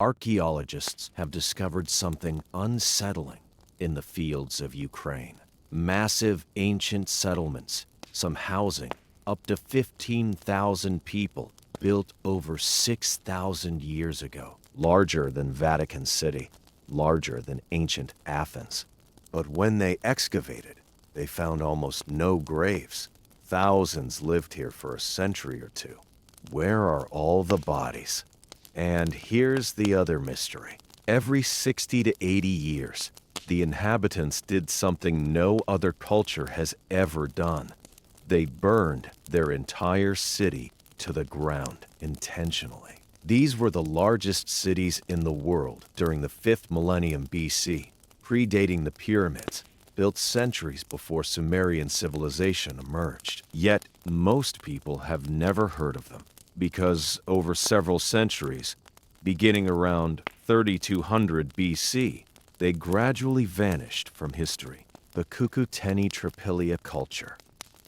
Archaeologists have discovered something unsettling in the fields of Ukraine. Massive ancient settlements, some housing up to 15,000 people, built over 6,000 years ago, larger than Vatican City, larger than ancient Athens. But when they excavated, they found almost no graves. Thousands lived here for a century or two. Where are all the bodies? And here's the other mystery. Every 60 to 80 years, the inhabitants did something no other culture has ever done. They burned their entire city to the ground intentionally. These were the largest cities in the world during the 5th millennium BC, predating the pyramids, built centuries before Sumerian civilization emerged. Yet, most people have never heard of them, because over several centuries, beginning around 3200 BC, they gradually vanished from history. The Cucuteni-Trypillia culture,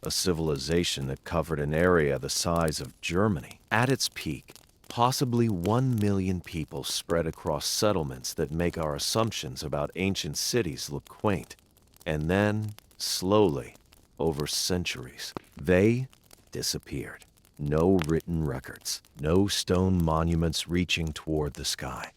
a civilization that covered an area the size of Germany. At its peak, possibly 1 million people spread across settlements that make our assumptions about ancient cities look quaint. And then, slowly, over centuries, they disappeared. No written records, no stone monuments reaching toward the sky.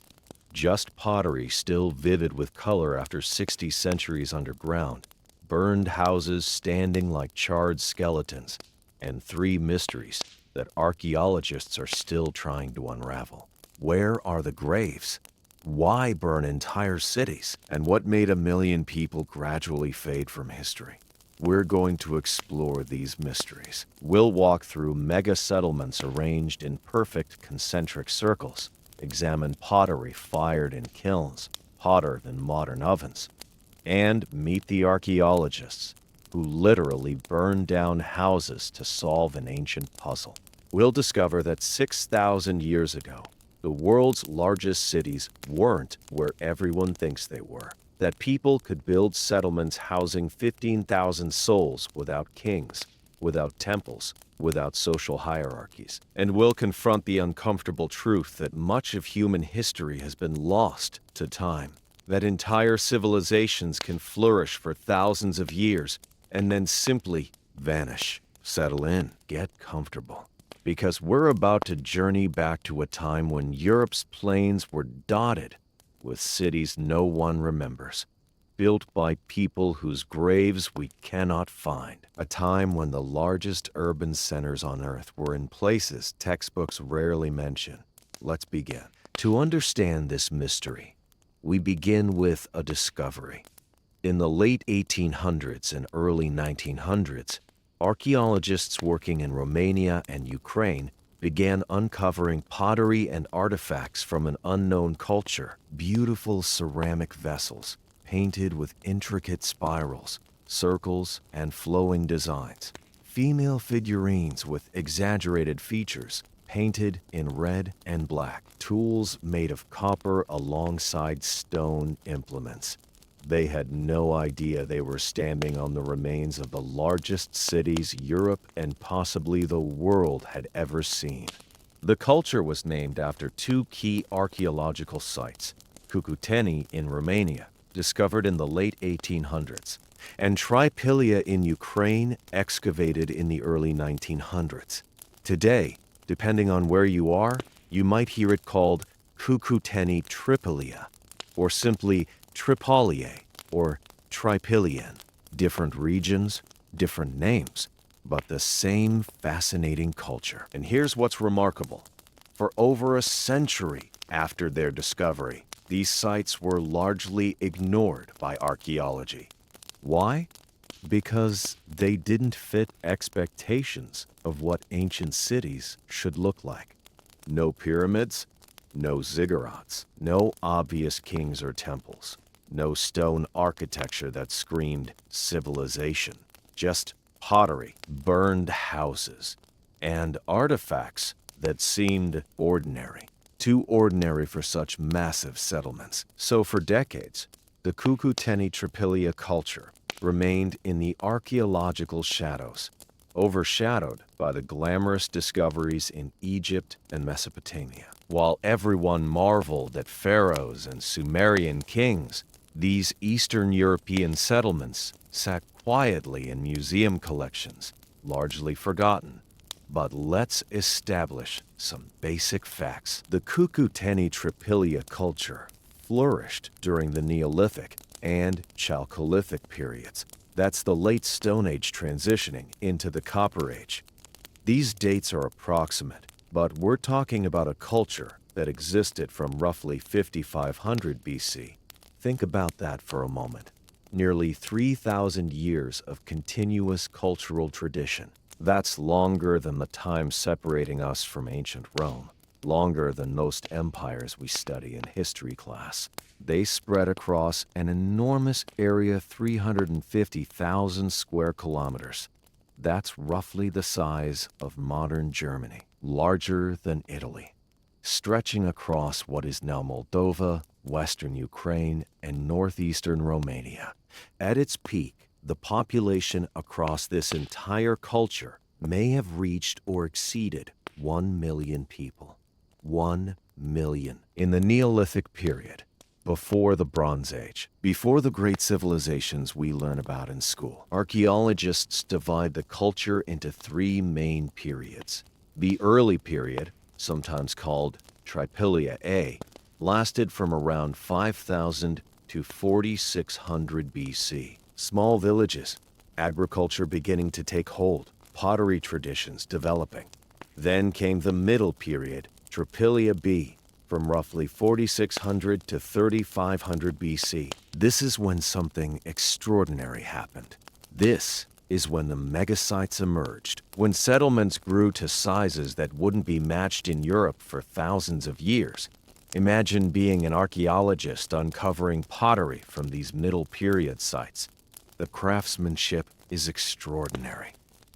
Just pottery still vivid with color after 60 centuries underground, burned houses standing like charred skeletons, and 3 mysteries that archaeologists are still trying to unravel. Where are the graves? Why burn entire cities? And what made 1 million people gradually fade from history? We're going to explore these mysteries. We'll walk through mega settlements arranged in perfect concentric circles, examine pottery fired in kilns, hotter than modern ovens, and meet the archaeologists who literally burned down houses to solve an ancient puzzle. We'll discover that 6,000 years ago, the world's largest cities weren't where everyone thinks they were. That people could build settlements housing 15,000 souls without kings, without temples, without social hierarchies. And we'll confront the uncomfortable truth that much of human history has been lost to time. That entire civilizations can flourish for thousands of years and then simply vanish. Settle in, get comfortable, because we're about to journey back to a time when Europe's plains were dotted with cities no one remembers, built by people whose graves we cannot find. A time when the largest urban centers on Earth were in places textbooks rarely mention. Let's begin. To understand this mystery, we begin with a discovery. In the late 1800s and early 1900s, archaeologists working in Romania and Ukraine began uncovering pottery and artifacts from an unknown culture. Beautiful ceramic vessels, painted with intricate spirals, circles, and flowing designs. Female figurines with exaggerated features, painted in red and black. Tools made of copper alongside stone implements. They had no idea they were standing on the remains of the largest cities Europe and possibly the world had ever seen. The culture was named after 2 key archaeological sites, Cucuteni in Romania, discovered in the late 1800s, and Trypillia in Ukraine, excavated in the early 1900s. Today, depending on where you are, you might hear it called Cucuteni-Trypillia, or simply Trypillia, or Trypillian. Different regions, different names, but the same fascinating culture. And here's what's remarkable. For over a century after their discovery, these sites were largely ignored by archaeology. Why? Because they didn't fit expectations of what ancient cities should look like. No pyramids, no ziggurats, no obvious kings or temples, no stone architecture that screamed civilization, just pottery, burned houses, and artifacts that seemed ordinary, too ordinary for such massive settlements. So for decades, the Cucuteni-Trypillia culture remained in the archaeological shadows, overshadowed by the glamorous discoveries in Egypt and Mesopotamia. While everyone marveled at pharaohs and Sumerian kings, these Eastern European settlements sat quietly in museum collections, largely forgotten. But let's establish some basic facts. The Cucuteni-Trypillia culture flourished during the Neolithic and Chalcolithic periods. That's the late Stone Age transitioning into the Copper Age. These dates are approximate, but we're talking about a culture that existed from roughly 5500 BC. Think about that for a moment. Nearly 3,000 years of continuous cultural tradition. That's longer than the time separating us from ancient Rome, longer than most empires we study in history class. They spread across an enormous area, 350,000 square kilometers. That's roughly the size of modern Germany, larger than Italy, stretching across what is now Moldova, western Ukraine, and northeastern Romania. At its peak, the population across this entire culture may have reached or exceeded 1 million people. 1 million. In the Neolithic period, before the Bronze Age, before the great civilizations we learn about in school, archaeologists divide the culture into three main periods. The early period, sometimes called Trypillia A, lasted from around 5000 to 4600 BC. Small villages, agriculture beginning to take hold, pottery traditions developing. Then came the middle period, Trypillia B, from roughly 4600 to 3500 BC. This is when something extraordinary happened. This is when the megasites emerged, when settlements grew to sizes that wouldn't be matched in Europe for thousands of years. Imagine being an archaeologist uncovering pottery from these middle period sites. The craftsmanship is extraordinary.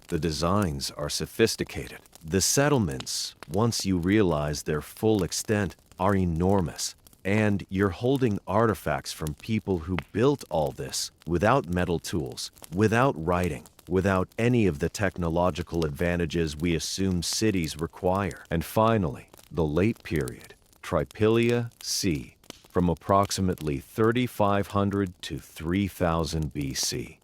The designs are sophisticated. The settlements, once you realize their full extent, are enormous. And you're holding artifacts from people who built all this without metal tools, without writing, without any of the technological advantages we assume cities require. And finally, the late period, Trypillia C, from approximately 3500 to 3000 BC.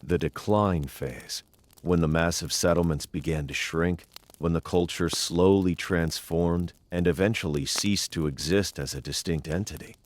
The decline phase, when the massive settlements began to shrink, when the culture slowly transformed and eventually ceased to exist as a distinct entity.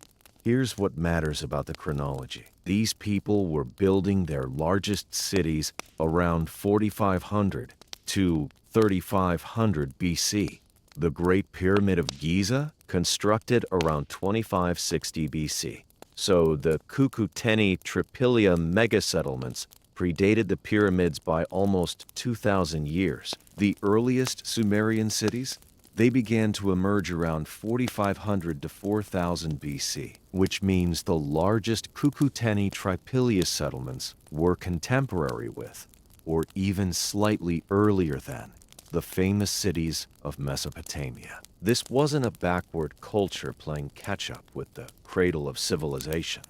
Here's what matters about the chronology. These people were building their largest cities around 4500 to 3500 BC. The Great Pyramid of Giza, constructed around 2560 BC. So the Cucuteni-Trypillia mega-settlements predated the pyramids by almost 2,000 years. The earliest Sumerian cities, they began to emerge around 4500 to 4000 BC, which means the largest Cucuteni-Trypillia settlements were contemporary with, or even slightly earlier than, the famous cities of Mesopotamia. This wasn't a backward culture playing catch-up with the cradle of civilization.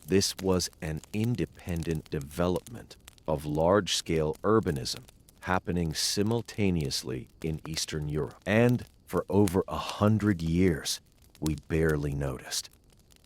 This was an independent development of large-scale urbanism happening simultaneously in Eastern Europe. And for over 100 years, we barely noticed.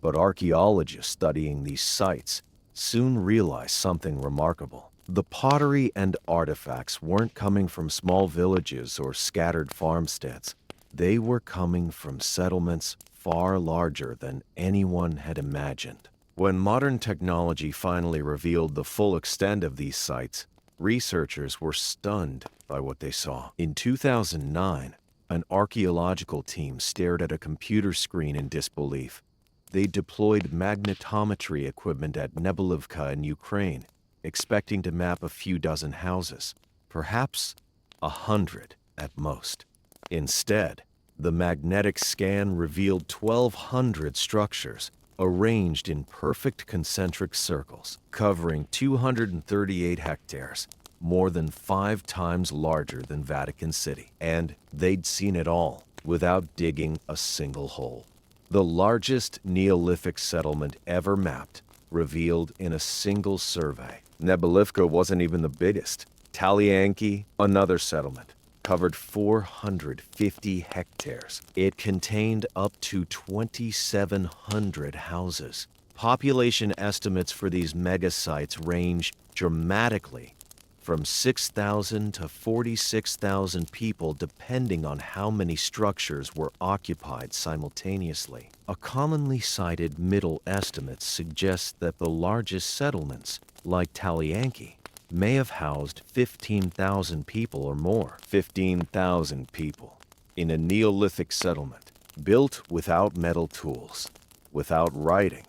But archaeologists studying these sites soon realized something remarkable. The pottery and artifacts weren't coming from small villages or scattered farmsteads. They were coming from settlements far larger than anyone had imagined. When modern technology finally revealed the full extent of these sites, researchers were stunned by what they saw. In 2009, an archaeological team stared at a computer screen in disbelief. They deployed magnetometry equipment at Nebelivka in Ukraine, expecting to map a few dozen houses, perhaps 100 at most. Instead, the magnetic scan revealed 1,200 structures arranged in perfect concentric circles, covering 238 hectares, more than 5 times larger than Vatican City. And they'd seen it all without digging a single hole. The largest Neolithic settlement ever mapped, revealed in a single survey. Nebelivka wasn't even the biggest. Talianki, another settlement. covered 450 hectares. It contained up to 2,700 houses. Population estimates for these megasites range dramatically from 6,000 to 46,000 people depending on how many structures were occupied simultaneously. A commonly cited middle estimate suggests that the largest settlements, like Talianki, may have housed 15,000 people or more. 15,000 people in a Neolithic settlement, built without metal tools, without writing,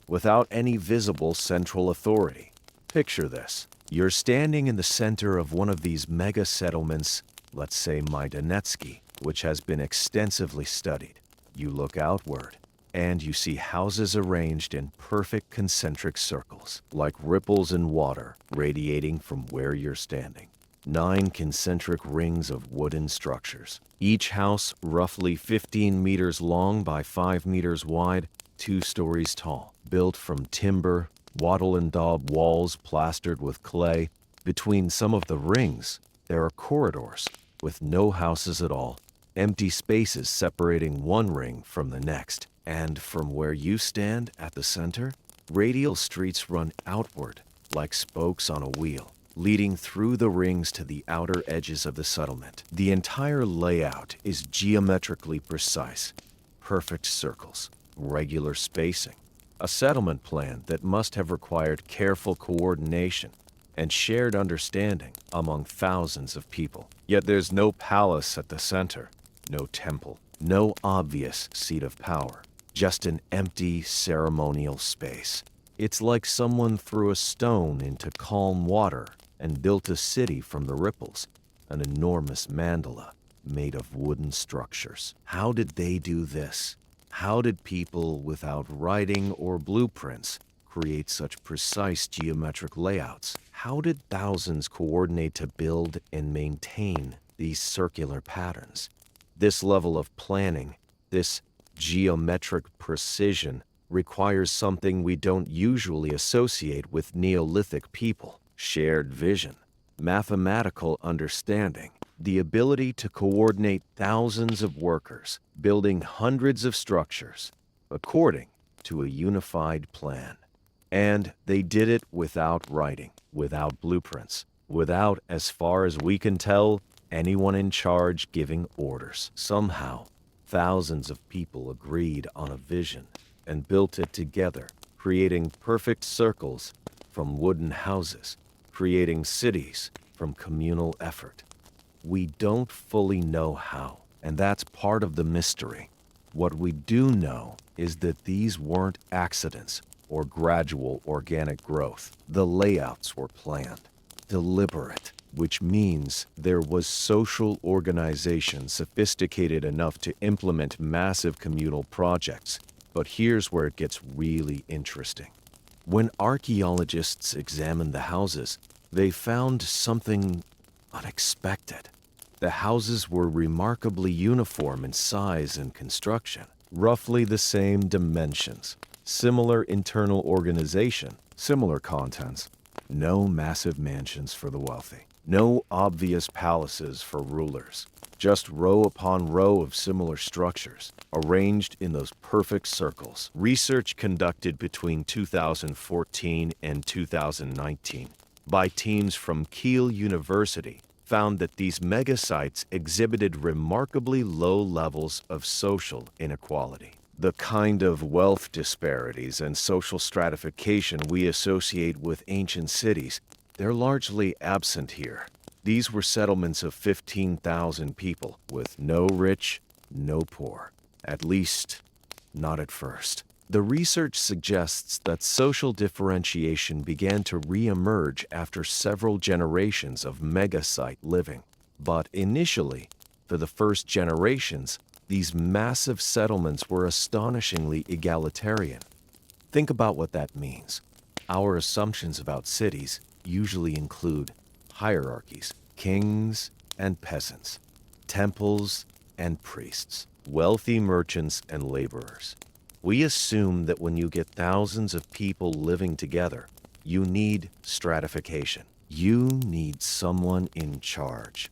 without any visible central authority. Picture this. You're standing in the center of one of these mega settlements, let's say Majdanetsky, which has been extensively studied. You look outward, and you see houses arranged in perfect concentric circles, like ripples in water radiating from where you're standing. 9 concentric rings of wooden structures, each house roughly 15 meters long by 5 meters wide, 2 stories tall, built from timber, wattle and daub walls plastered with clay. Between some of the rings, there are corridors with no houses at all, empty spaces separating one ring from the next. And from where you stand at the center, radial streets run outward like spokes on a wheel, leading through the rings to the outer edges of the settlement. The entire layout is geometrically precise, perfect circles, regular spacing. A settlement plan that must have required careful coordination and shared understanding among thousands of people. Yet there's no palace at the center, no temple, no obvious seat of power, just an empty ceremonial space. It's like someone threw a stone into calm water and built a city from the ripples, an enormous mandala made of wooden structures. How did they do this? How did people without writing or blueprints create such precise geometric layouts? How did thousands coordinate to build and maintain these circular patterns? This level of planning, this geometric precision, requires something we don't usually associate with Neolithic people: shared vision, mathematical understanding, the ability to coordinate thousands of workers, building hundreds of structures according to a unified plan. And they did it without writing, without blueprints, without, as far as we can tell, anyone in charge giving orders. Somehow, thousands of people agreed on a vision and built it together, creating perfect circles from wooden houses, creating cities from communal effort. We don't fully know how, and that's part of the mystery. What we do know is that these weren't accidents or gradual organic growth. The layouts were planned, deliberate, which means there was social organization sophisticated enough to implement massive communal projects. But here's where it gets really interesting. When archaeologists examined the houses, they found something unexpected. The houses were remarkably uniform in size and construction, roughly the same dimensions, similar internal organization, similar contents. No massive mansions for the wealthy, no obvious palaces for rulers, just row upon row of similar structures, arranged in those perfect circles. Research conducted between 2014 and 2019 by teams from Kiel University found that these megasites exhibited remarkably low levels of social inequality. The kind of wealth disparities and social stratification we associate with ancient cities, they're largely absent here. These were settlements of 15,000 people, with no rich, no poor. At least, not at first. The research suggests that social differentiation began to re-emerge after several generations of megasite living. But initially, for the first generations, these massive settlements were astonishingly egalitarian. Think about what that means. Our assumptions about cities usually include hierarchies, kings and peasants, temples and priests, wealthy merchants and laborers. We assume that when you get thousands of people living together, you need stratification. You need someone in charge.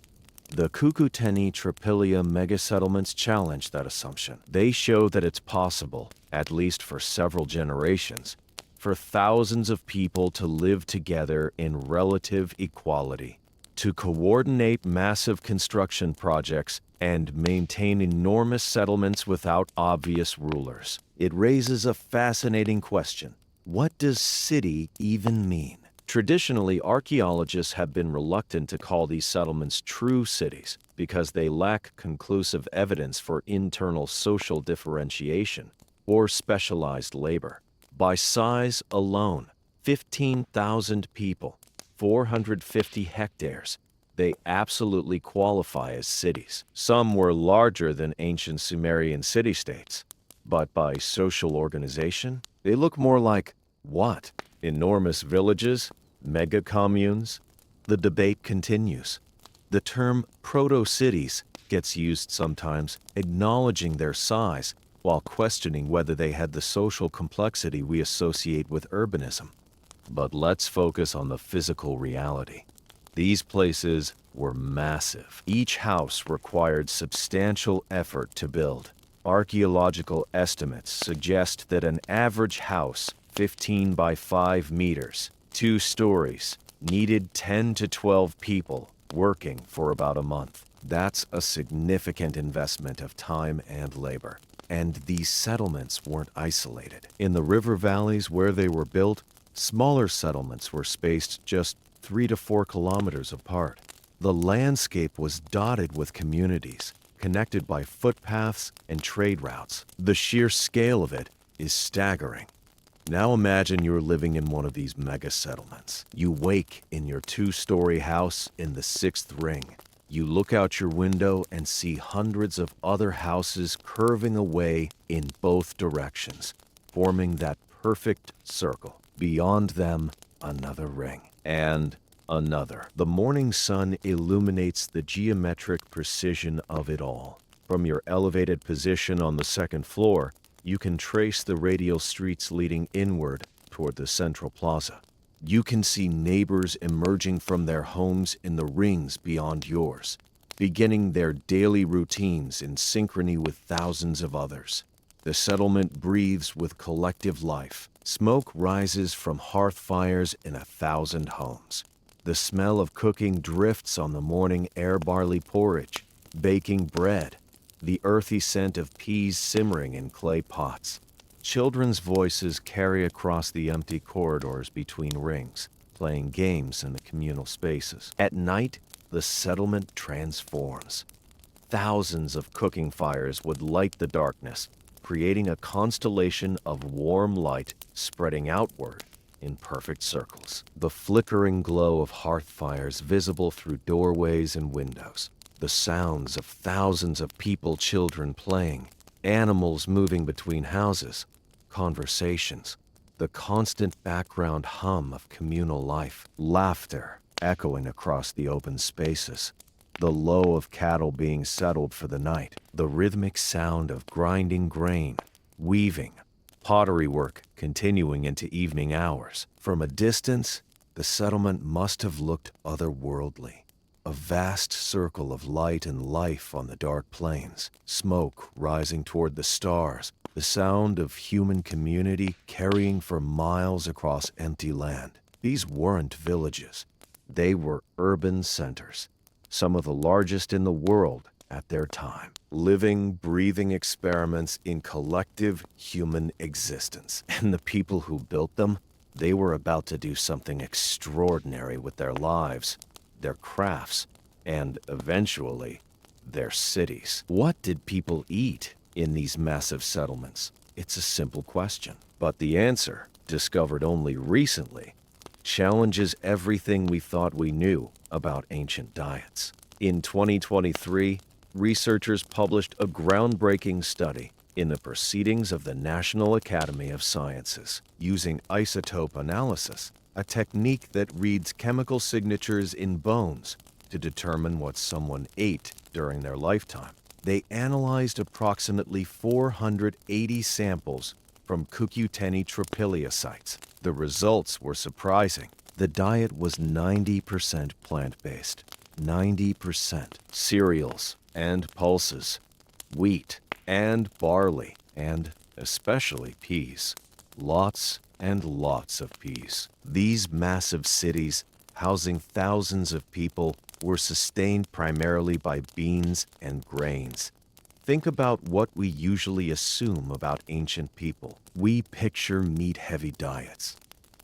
The Cucuteni-Trypillia megasettlements challenge that assumption. They show that it's possible, at least for several generations, for thousands of people to live together in relative equality, to coordinate massive construction projects and maintain enormous settlements without obvious rulers. It raises a fascinating question. What does city even mean? Traditionally, archaeologists have been reluctant to call these settlements true cities because they lack conclusive evidence for internal social differentiation or specialized labor. By size alone, 15,000 people, 450 hectares, they absolutely qualify as cities. Some were larger than ancient Sumerian city-states, but by social organization, they look more like what? Enormous villages? Mega-communes? The debate continues. The term proto-cities gets used sometimes, acknowledging their size while questioning whether they had the social complexity we associate with urbanism. But let's focus on the physical reality. These places were massive. Each house required substantial effort to build. Archaeological estimates suggest that an average house, 15 by 5 meters, 2 stories, needed 10 to 12 people working for about a month. That's a significant investment of time and labor. And these settlements weren't isolated. In the river valleys where they were built, smaller settlements were spaced just 3 to 4 kilometers apart. The landscape was dotted with communities, connected by footpaths and trade routes. The sheer scale of it is staggering. Now imagine you're living in one of these mega settlements. You wake in your 2-story house in the 6th ring. You look out your window and see hundreds of other houses curving away in both directions, forming that perfect circle. Beyond them, another ring. And another. The morning sun illuminates the geometric precision of it all. From your elevated position on the 2nd floor, you can trace the radial streets leading inward toward the central plaza. You can see neighbors emerging from their homes in the rings beyond yours, beginning their daily routines in synchrony with thousands of others. The settlement breathes with collective life. Smoke rises from hearth fires in 1,000 homes. The smell of cooking drifts on the morning air, barley porridge, baking bread, the earthy scent of peas simmering in clay pots. Children's voices carry across the empty corridors between rings, playing games in the communal spaces. At night, the settlement transforms. Thousands of cooking fires would light the darkness, creating a constellation of warm light spreading outward in perfect circles. The flickering glow of hearth fires visible through doorways and windows. The sounds of thousands of people, children playing, animals moving between houses, conversations, the constant background hum of communal life, laughter echoing across the open spaces, the low of cattle being settled for the night, the rhythmic sound of grinding grain, weaving, pottery work continuing into evening hours. From a distance, the settlement must have looked otherworldly. A vast circle of light and life on the dark plains, smoke rising toward the stars, the sound of human community carrying for miles across empty land. These weren't villages. They were urban centers, some of the largest in the world at their time. Living, breathing experiments in collective human existence. And the people who built them, they were about to do something extraordinary with their lives, their crafts, and eventually, their cities. What did people eat in these massive settlements? It's a simple question, but the answer, discovered only recently, challenges everything we thought we knew about ancient diets. In 2023, researchers published a groundbreaking study in the Proceedings of the National Academy of Sciences using isotope analysis, a technique that reads chemical signatures in bones to determine what someone ate during their lifetime. They analyzed approximately 480 samples from Cucuteni-Trypillia sites. The results were surprising. The diet was 90% plant-based. 90%. Cereals and pulses, wheat and barley, and especially peas. Lots and lots of peas. These massive cities, housing thousands of people, were sustained primarily by beans and grains. Think about what we usually assume about ancient people. We picture meat-heavy diets,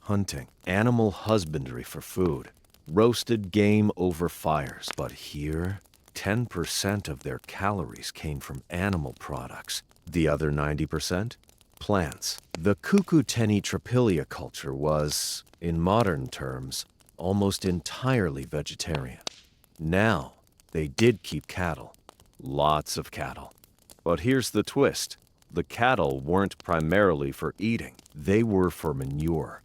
hunting, animal husbandry for food, roasted game over fires. But here, 10% of their calories came from animal products. The other 90%? Plants. The Cucuteni-Trypillia culture was, in modern terms, almost entirely vegetarian. Now, they did keep cattle. Lots of cattle. But here's the twist. The cattle weren't primarily for eating. They were for manure.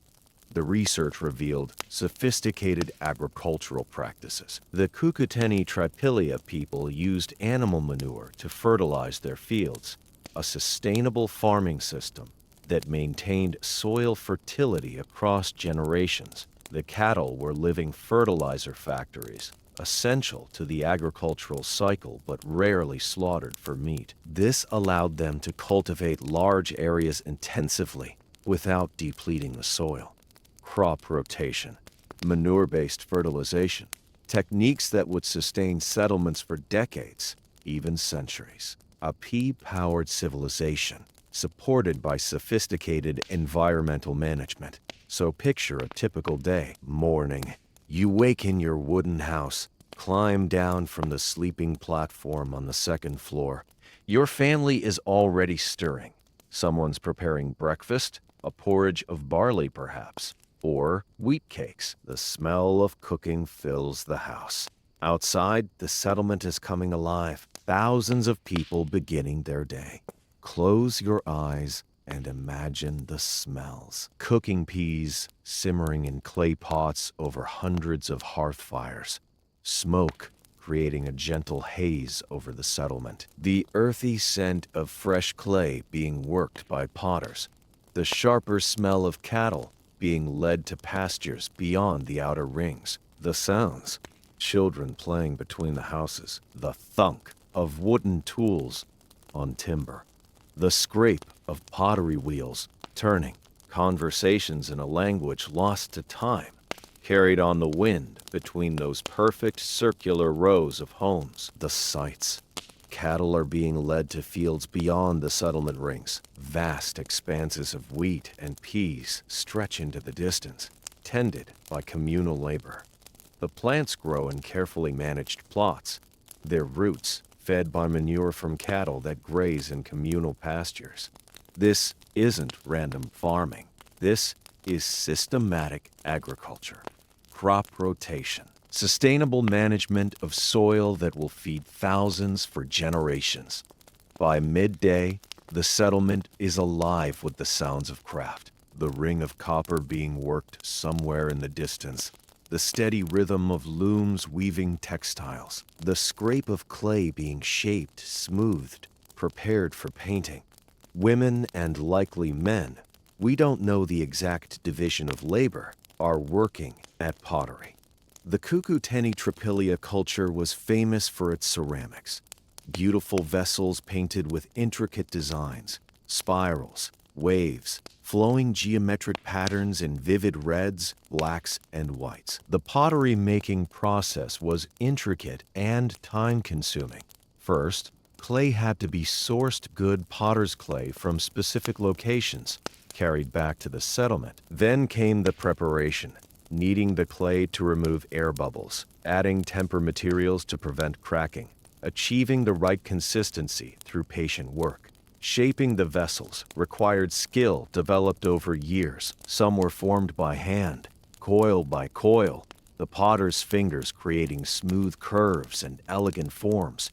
The research revealed sophisticated agricultural practices. The Cucuteni-Trypillia people used animal manure to fertilize their fields, a sustainable farming system that maintained soil fertility across generations. The cattle were living fertilizer factories, essential to the agricultural cycle but rarely slaughtered for meat. This allowed them to cultivate large areas intensively without depleting the soil. Crop rotation, manure-based fertilization, techniques that would sustain settlements for decades, even centuries. A pea-powered civilization supported by sophisticated environmental management. So picture a typical day. Morning. You wake in your wooden house, climb down from the sleeping platform on the second floor. Your family is already stirring. Someone's preparing breakfast, a porridge of barley perhaps, or wheat cakes. The smell of cooking fills the house. Outside, the settlement is coming alive. Thousands of people beginning their day. Close your eyes and imagine the smells. Cooking peas, simmering in clay pots over hundreds of hearth fires. Smoke creating a gentle haze over the settlement. The earthy scent of fresh clay being worked by potters. The sharper smell of cattle being led to pastures beyond the outer rings. The sounds. Children playing between the houses. The thunk of wooden tools on timber. The scrape of pottery wheels turning, conversations in a language lost to time, carried on the wind between those perfect circular rows of homes. The sights. Cattle are being led to fields beyond the settlement rings. Vast expanses of wheat and peas stretch into the distance, tended by communal labor. The plants grow in carefully managed plots, their roots fed by manure from cattle that graze in communal pastures. This isn't random farming. This is systematic agriculture. Crop rotation. Sustainable management of soil that will feed thousands for generations. By midday, the settlement is alive with the sounds of craft. The ring of copper being worked somewhere in the distance. The steady rhythm of looms weaving textiles. The scrape of clay being shaped, smoothed, prepared for painting. Women and likely men, we don't know the exact division of labor, are working at pottery. The Cucuteni-Trypillia culture was famous for its ceramics. Beautiful vessels painted with intricate designs, spirals, waves, flowing geometric patterns in vivid reds, blacks, and whites. The pottery-making process was intricate and time-consuming. First, clay had to be sourced good potter's clay from specific locations, carried back to the settlement. Then came the preparation, kneading the clay to remove air bubbles, adding temper materials to prevent cracking, achieving the right consistency through patient work. Shaping the vessels required skill developed over years. Some were formed by hand, coil by coil, the potter's fingers creating smooth curves and elegant forms.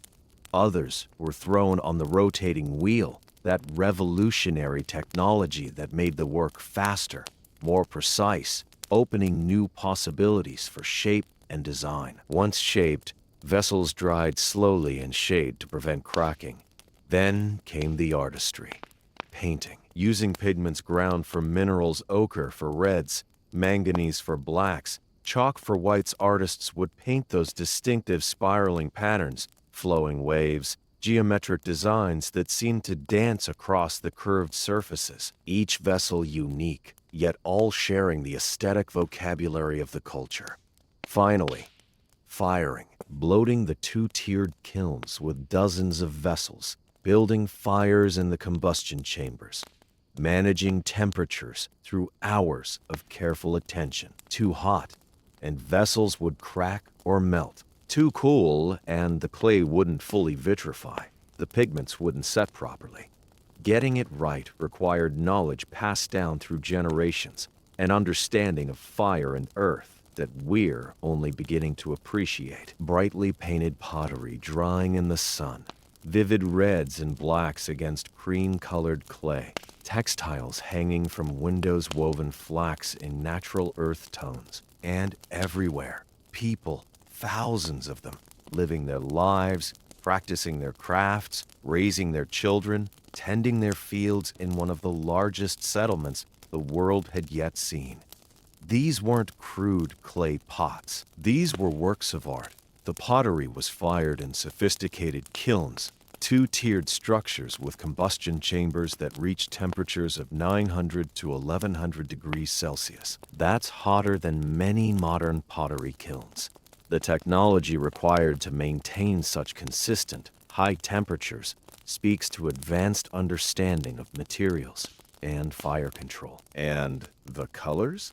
Others were thrown on the rotating wheel, that revolutionary technology that made the work faster, more precise, opening new possibilities for shape and design. Once shaped, vessels dried slowly in shade to prevent cracking. Then came the artistry. Painting, using pigments ground from minerals ochre for reds, manganese for blacks, Chalk for whites artists would paint those distinctive spiraling patterns, flowing waves, geometric designs that seemed to dance across the curved surfaces, each vessel unique, yet all sharing the aesthetic vocabulary of the culture. Finally, firing, bloating the two-tiered kilns with dozens of vessels, building fires in the combustion chambers, managing temperatures through hours of careful attention. Too hot, and vessels would crack or melt. Too cool, and the clay wouldn't fully vitrify. The pigments wouldn't set properly. Getting it right required knowledge passed down through generations, an understanding of fire and earth that we're only beginning to appreciate. Brightly painted pottery drying in the sun, vivid reds and blacks against cream-colored clay, textiles hanging from windows woven flax in natural earth tones, and everywhere, people, thousands of them, living their lives, practicing their crafts, raising their children, tending their fields in one of the largest settlements the world had yet seen. These weren't crude clay pots. These were works of art. The pottery was fired in sophisticated kilns, two-tiered structures with combustion chambers that reached temperatures of 900 to 1100 degrees Celsius. That's hotter than many modern pottery kilns. The technology required to maintain such consistent, high temperatures speaks to advanced understanding of materials and fire control. And the colors?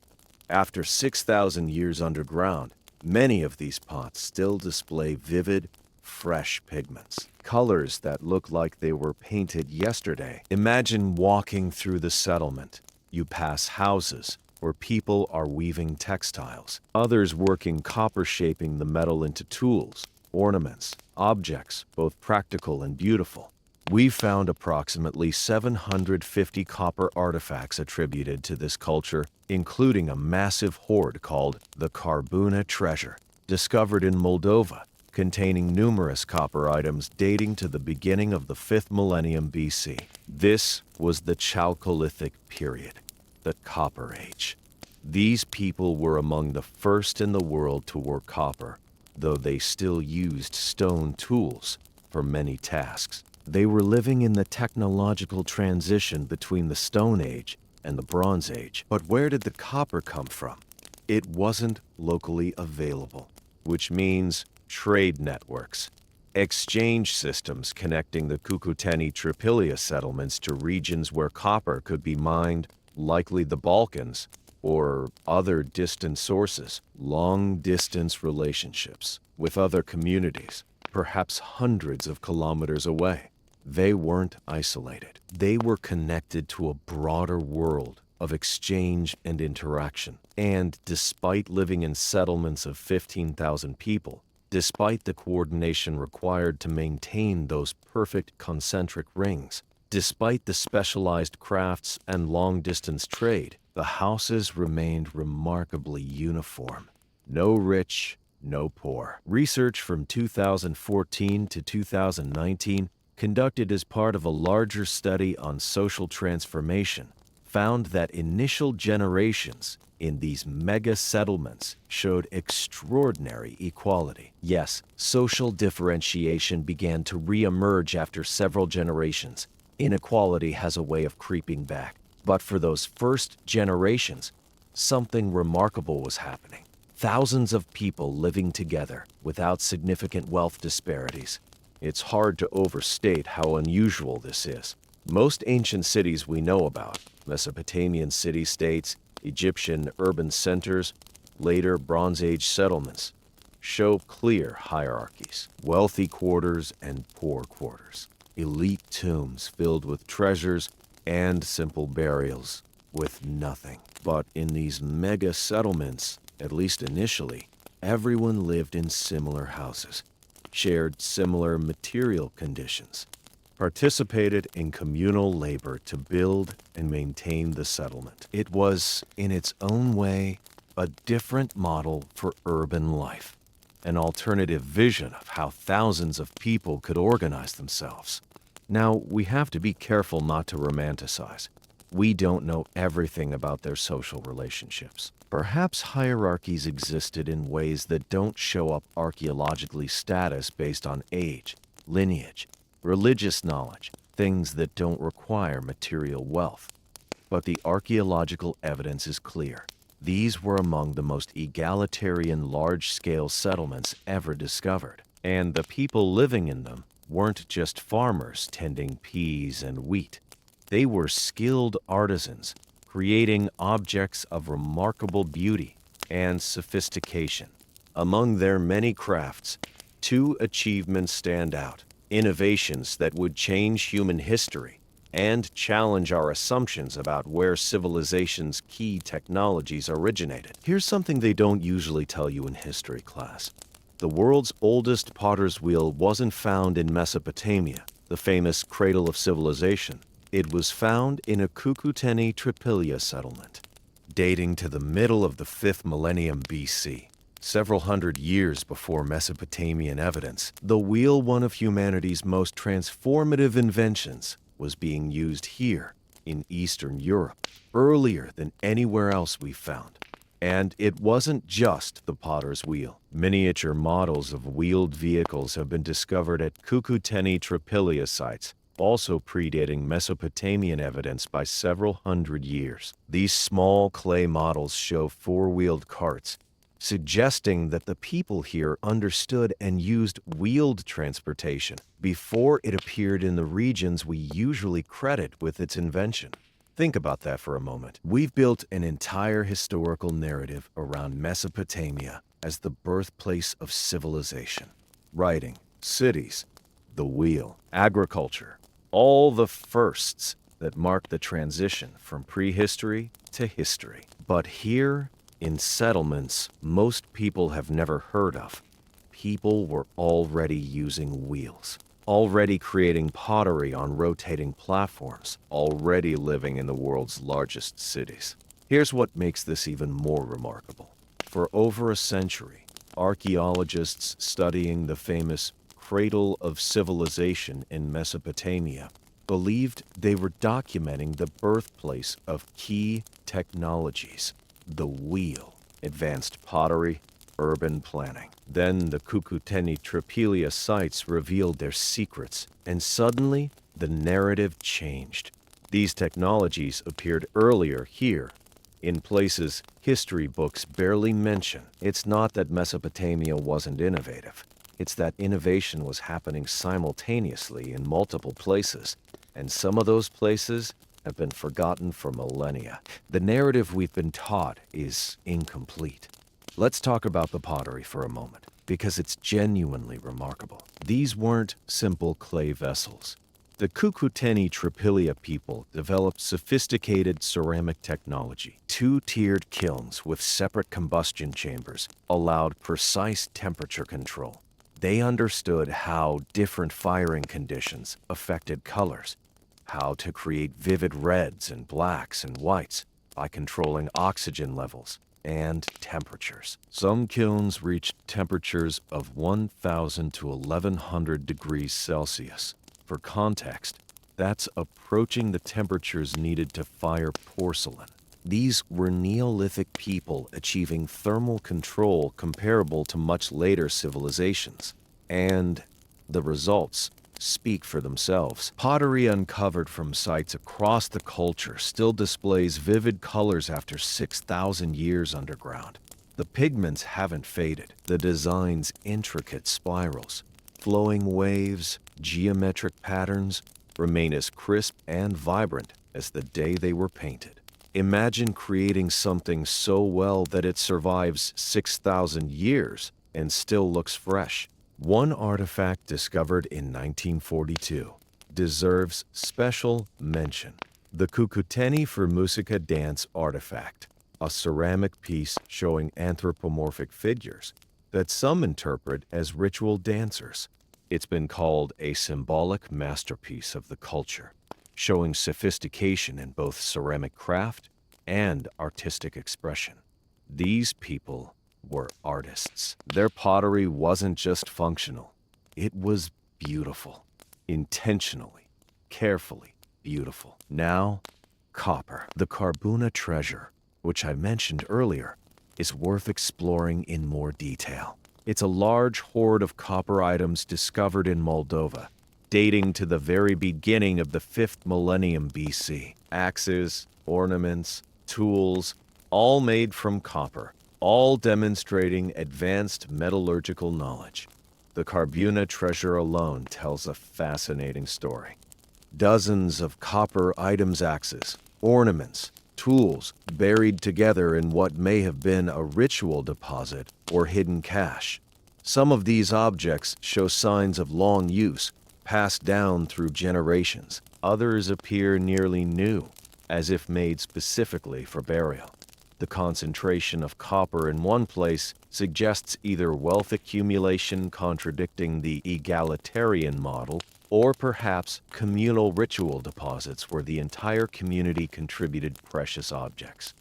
After 6,000 years underground, many of these pots still display vivid, fresh pigments. Colors that look like they were painted yesterday. Imagine walking through the settlement. You pass houses where people are weaving textiles, others working copper shaping the metal into tools, ornaments, objects, both practical and beautiful. We found approximately 750 copper artifacts attributed to this culture, including a massive hoard called the Carbuna treasure, discovered in Moldova, containing numerous copper items dating to the beginning of the 5th millennium BC. This was the Chalcolithic period, the Copper Age. These people were among the first in the world to work copper, though they still used stone tools for many tasks. They were living in the technological transition between the Stone Age and the Bronze Age. But where did the copper come from? It wasn't locally available, which means trade networks, exchange systems connecting the Cucuteni-Trypillia settlements to regions where copper could be mined, likely the Balkans, or other distant sources. Long-distance relationships with other communities, perhaps hundreds of kilometers away. They weren't isolated. They were connected to a broader world of exchange and interaction. And despite living in settlements of 15,000 people, despite the coordination required to maintain those perfect concentric rings, despite the specialized crafts and long-distance trade, the houses remained remarkably uniform. No rich, no poor. Research from 2014 to 2019, conducted as part of a larger study on social transformation, found that initial generations in these mega settlements showed extraordinary equality. Yes, social differentiation began to re-emerge after several generations. Inequality has a way of creeping back. But for those first generations, something remarkable was happening. Thousands of people living together without significant wealth disparities. It's hard to overstate how unusual this is. Most ancient cities we know about, Mesopotamian city-states, Egyptian urban centers, later Bronze Age settlements, show clear hierarchies. Wealthy quarters and poor quarters. Elite tombs filled with treasures and simple burials with nothing. But in these mega settlements, at least initially, everyone lived in similar houses, shared similar material conditions, participated in communal labor to build and maintain the settlement. It was, in its own way, a different model for urban life, an alternative vision of how thousands of people could organize themselves. Now, we have to be careful not to romanticize. We don't know everything about their social relationships. Perhaps hierarchies existed in ways that don't show up archaeologically status based on age, lineage, religious knowledge, things that don't require material wealth. But the archaeological evidence is clear. These were among the most egalitarian large-scale settlements ever discovered, and the people living in them weren't just farmers tending peas and wheat. They were skilled artisans, creating objects of remarkable beauty and sophistication. Among their many crafts, two achievements stand out: innovations that would change human history and challenge our assumptions about where civilization's key technologies originated. Here's something they don't usually tell you in history class. The world's oldest potter's wheel wasn't found in Mesopotamia, the famous cradle of civilization. It was found in a Cucuteni-Trypillia settlement, dating to the middle of the 5th millennium BC. Several hundred years before Mesopotamian evidence, the wheel, one of humanity's most transformative inventions, was being used here in Eastern Europe, earlier than anywhere else we've found. And it wasn't just the potter's wheel. Miniature models of wheeled vehicles have been discovered at Cucuteni-Trypillia sites, also predating Mesopotamian evidence by several hundred years. These small clay models show four-wheeled carts, suggesting that the people here understood and used wheeled transportation before it appeared in the regions we usually credit with its invention. Think about that for a moment. We've built an entire historical narrative around Mesopotamia as the birthplace of civilization. Writing, cities, the wheel, agriculture, all the firsts that mark the transition from prehistory to history. But here, in settlements most people have never heard of, people were already using wheels, already creating pottery on rotating platforms, already living in the world's largest cities. Here's what makes this even more remarkable. For over a century, archaeologists studying the famous cradle of civilization in Mesopotamia believed they were documenting the birthplace of key technologies: the wheel, advanced pottery, urban planning. Then the Cucuteni-Trypillia sites revealed their secrets, and suddenly the narrative changed. These technologies appeared earlier here, in places history books barely mention. It's not that Mesopotamia wasn't innovative. It's that innovation was happening simultaneously in multiple places, and some of those places have been forgotten for millennia. The narrative we've been taught is incomplete. Let's talk about the pottery for a moment, because it's genuinely remarkable. These weren't simple clay vessels. The Cucuteni-Trypillia people developed sophisticated ceramic technology. Two-tiered kilns with separate combustion chambers allowed precise temperature control. They understood how different firing conditions affected colors, how to create vivid reds and blacks and whites by controlling oxygen levels and temperatures. Some kilns reached temperatures of 1,000 to 1,100 degrees Celsius. For context, that's approaching the temperatures needed to fire porcelain. These were Neolithic people achieving thermal control comparable to much later civilizations. And the results speak for themselves. Pottery uncovered from sites across the culture still displays vivid colors after 6,000 years underground. The pigments haven't faded. The design's intricate spirals, flowing waves, geometric patterns remain as crisp and vibrant as the day they were painted. Imagine creating something so well that it survives 6,000 years and still looks fresh. One artifact discovered in 1942 deserves special mention: the Cucuteni for Musica dance artifact, a ceramic piece showing anthropomorphic figures that some interpret as ritual dancers. It's been called a symbolic masterpiece of the culture, showing sophistication in both ceramic craft and artistic expression. These people were artists. Their pottery wasn't just functional. It was beautiful. Intentionally, carefully beautiful. Now, Copper. The Carbuna treasure, which I mentioned earlier, is worth exploring in more detail. It's a large hoard of copper items discovered in Moldova, dating to the very beginning of the 5th millennium BC. Axes, ornaments, tools, all made from copper, all demonstrating advanced metallurgical knowledge. The Carbuna treasure alone tells a fascinating story. Dozens of copper items, axes, ornaments, tools buried together in what may have been a ritual deposit or hidden cache. Some of these objects show signs of long use, passed down through generations. Others appear nearly new, as if made specifically for burial. The concentration of copper in one place suggests either wealth accumulation contradicting the egalitarian model, or perhaps communal ritual deposits where the entire community contributed precious objects.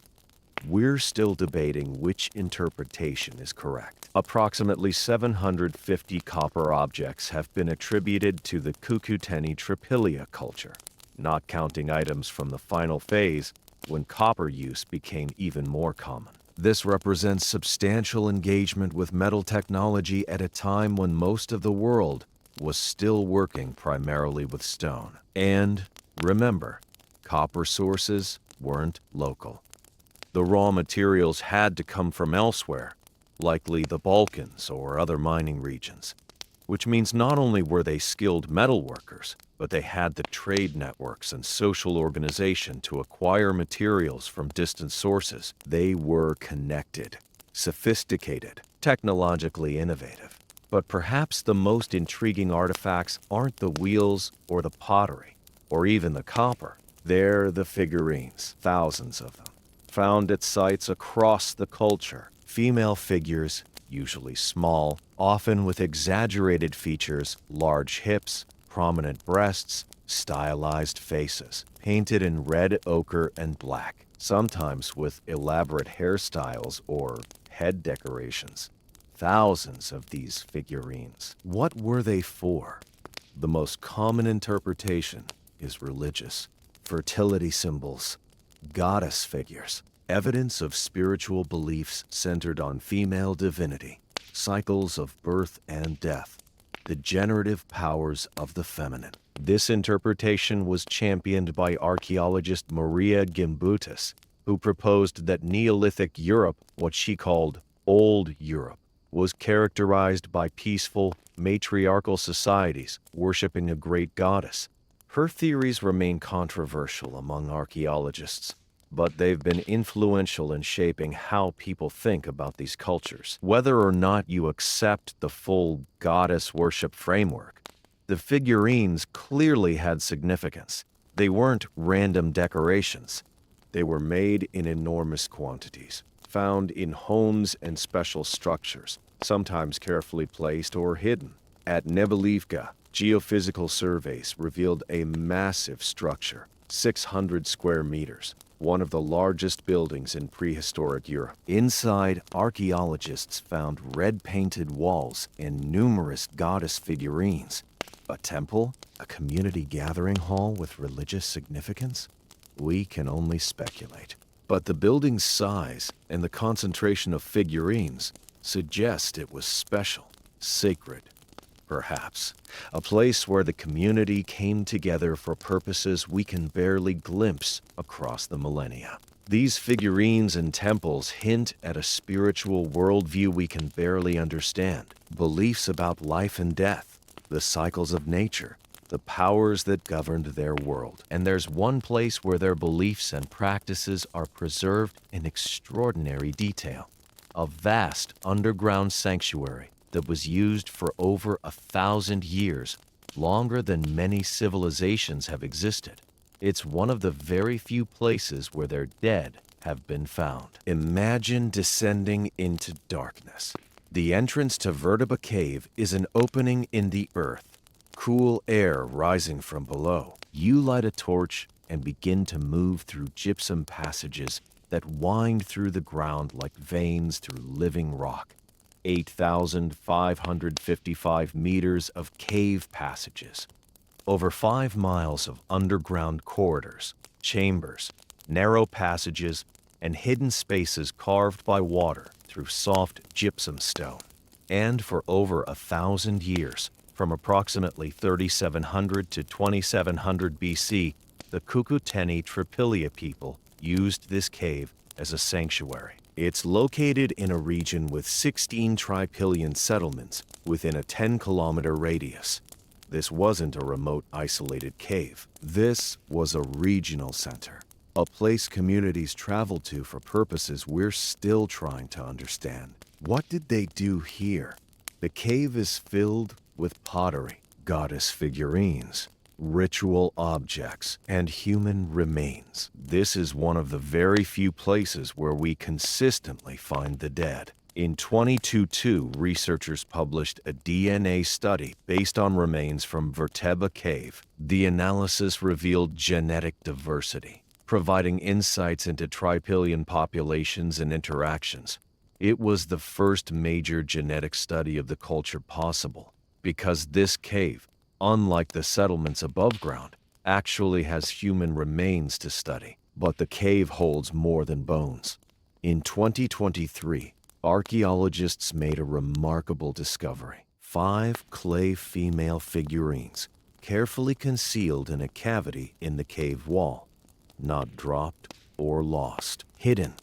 We're still debating which interpretation is correct. Approximately 750 copper objects have been attributed to the Cucuteni-Trypillia culture, not counting items from the final phase when copper use became even more common. This represents substantial engagement with metal technology at a time when most of the world was still working primarily with stone. And remember, copper sources weren't local. The raw materials had to come from elsewhere, likely the Balkans or other mining regions, which means not only were they skilled metal workers, but they had the trade networks and social organization to acquire materials from distant sources. They were connected, sophisticated, technologically innovative. But perhaps the most intriguing artifacts aren't the wheels or the pottery, or even the copper. They're the figurines, thousands of them, found at sites across the culture. Female figures, usually small, often with exaggerated features, large hips, prominent breasts, stylized faces, painted in red, ochre, and black, sometimes with elaborate hairstyles or head decorations. Thousands of these figurines. What were they for? The most common interpretation is religious. Fertility symbols, goddess figures, evidence of spiritual beliefs centered on female divinity, cycles of birth and death, the generative powers of the feminine. This interpretation was championed by archaeologist Maria Gimbutas, who proposed that Neolithic Europe, what she called Old Europe, was characterized by peaceful, matriarchal societies worshiping a great goddess. Her theories remain controversial among archaeologists, but they've been influential in shaping how people think about these cultures. Whether or not you accept the full goddess worship framework, the figurines clearly had significance. They weren't random decorations. They were made in enormous quantities, found in homes and special structures, sometimes carefully placed or hidden. At Nebelivka, geophysical surveys revealed a massive structure, 600 square meters, one of the largest buildings in prehistoric Europe. Inside, archaeologists found red-painted walls and numerous goddess figurines. A temple? A community gathering hall with religious significance? We can only speculate. But the building's size and the concentration of figurines suggest it was special, sacred, perhaps. A place where the community came together for purposes we can barely glimpse across the millennia. These figurines and temples hint at a spiritual worldview we can barely understand, beliefs about life and death, the cycles of nature, the powers that governed their world. And there's one place where their beliefs and practices are preserved in extraordinary detail. A vast underground sanctuary that was used for over 1,000 years, longer than many civilizations have existed. It's one of the very few places where their dead have been found. Imagine descending into darkness. The entrance to Vertebra Cave is an opening in the earth. Cool air rising from below. You light a torch and begin to move through gypsum passages that wind through the ground like veins through living rock. 8,555 meters of cave passages. Over 5 miles of underground corridors. chambers, narrow passages, and hidden spaces carved by water through soft gypsum stone. And for over 1,000 years, from approximately 3700 to 2700 BC, the Cucuteni-Trypillia people used this cave as a sanctuary. It's located in a region with 16 Trypillian settlements within a 10-kilometer radius. This wasn't a remote, isolated cave. This was a regional center, a place communities traveled to for purposes we're still trying to understand. What did they do here? The cave is filled with pottery, goddess figurines, ritual objects, and human remains. This is one of the very few places where we consistently find the dead. In 2022, researchers published a DNA study based on remains from Verteba Cave. The analysis revealed genetic diversity, providing insights into Trypillian populations and interactions. It was the first major genetic study of the culture possible, because this cave, unlike the settlements above ground, actually has human remains to study. But the cave holds more than bones. In 2023, archaeologists made a remarkable discovery. 5 clay female figurines, carefully concealed in a cavity in the cave wall. Not dropped or lost, hidden,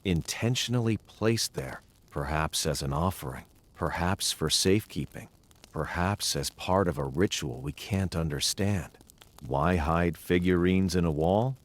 intentionally placed there, perhaps as an offering, perhaps for safekeeping, perhaps as part of a ritual we can't understand. Why hide figurines in a wall?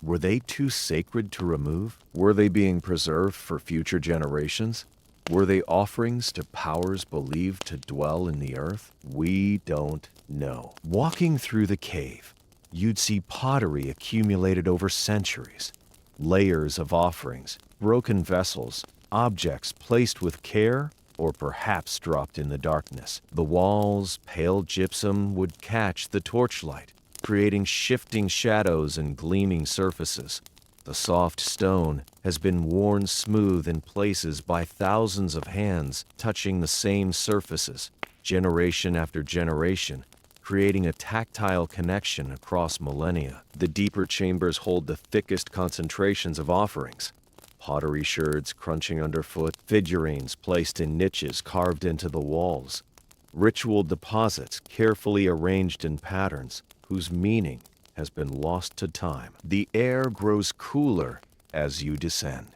Were they too sacred to remove? Were they being preserved for future generations? Were they offerings to powers believed to dwell in the earth? We don't know. Walking through the cave, you'd see pottery accumulated over centuries, layers of offerings, broken vessels, objects placed with care, or perhaps dropped in the darkness. The walls, pale gypsum, would catch the torchlight, creating shifting shadows and gleaming surfaces. The soft stone has been worn smooth in places by thousands of hands touching the same surfaces, generation after generation, creating a tactile connection across millennia. The deeper chambers hold the thickest concentrations of offerings. Pottery sherds crunching underfoot, figurines placed in niches carved into the walls, ritual deposits carefully arranged in patterns whose meaning has been lost to time. The air grows cooler as you descend.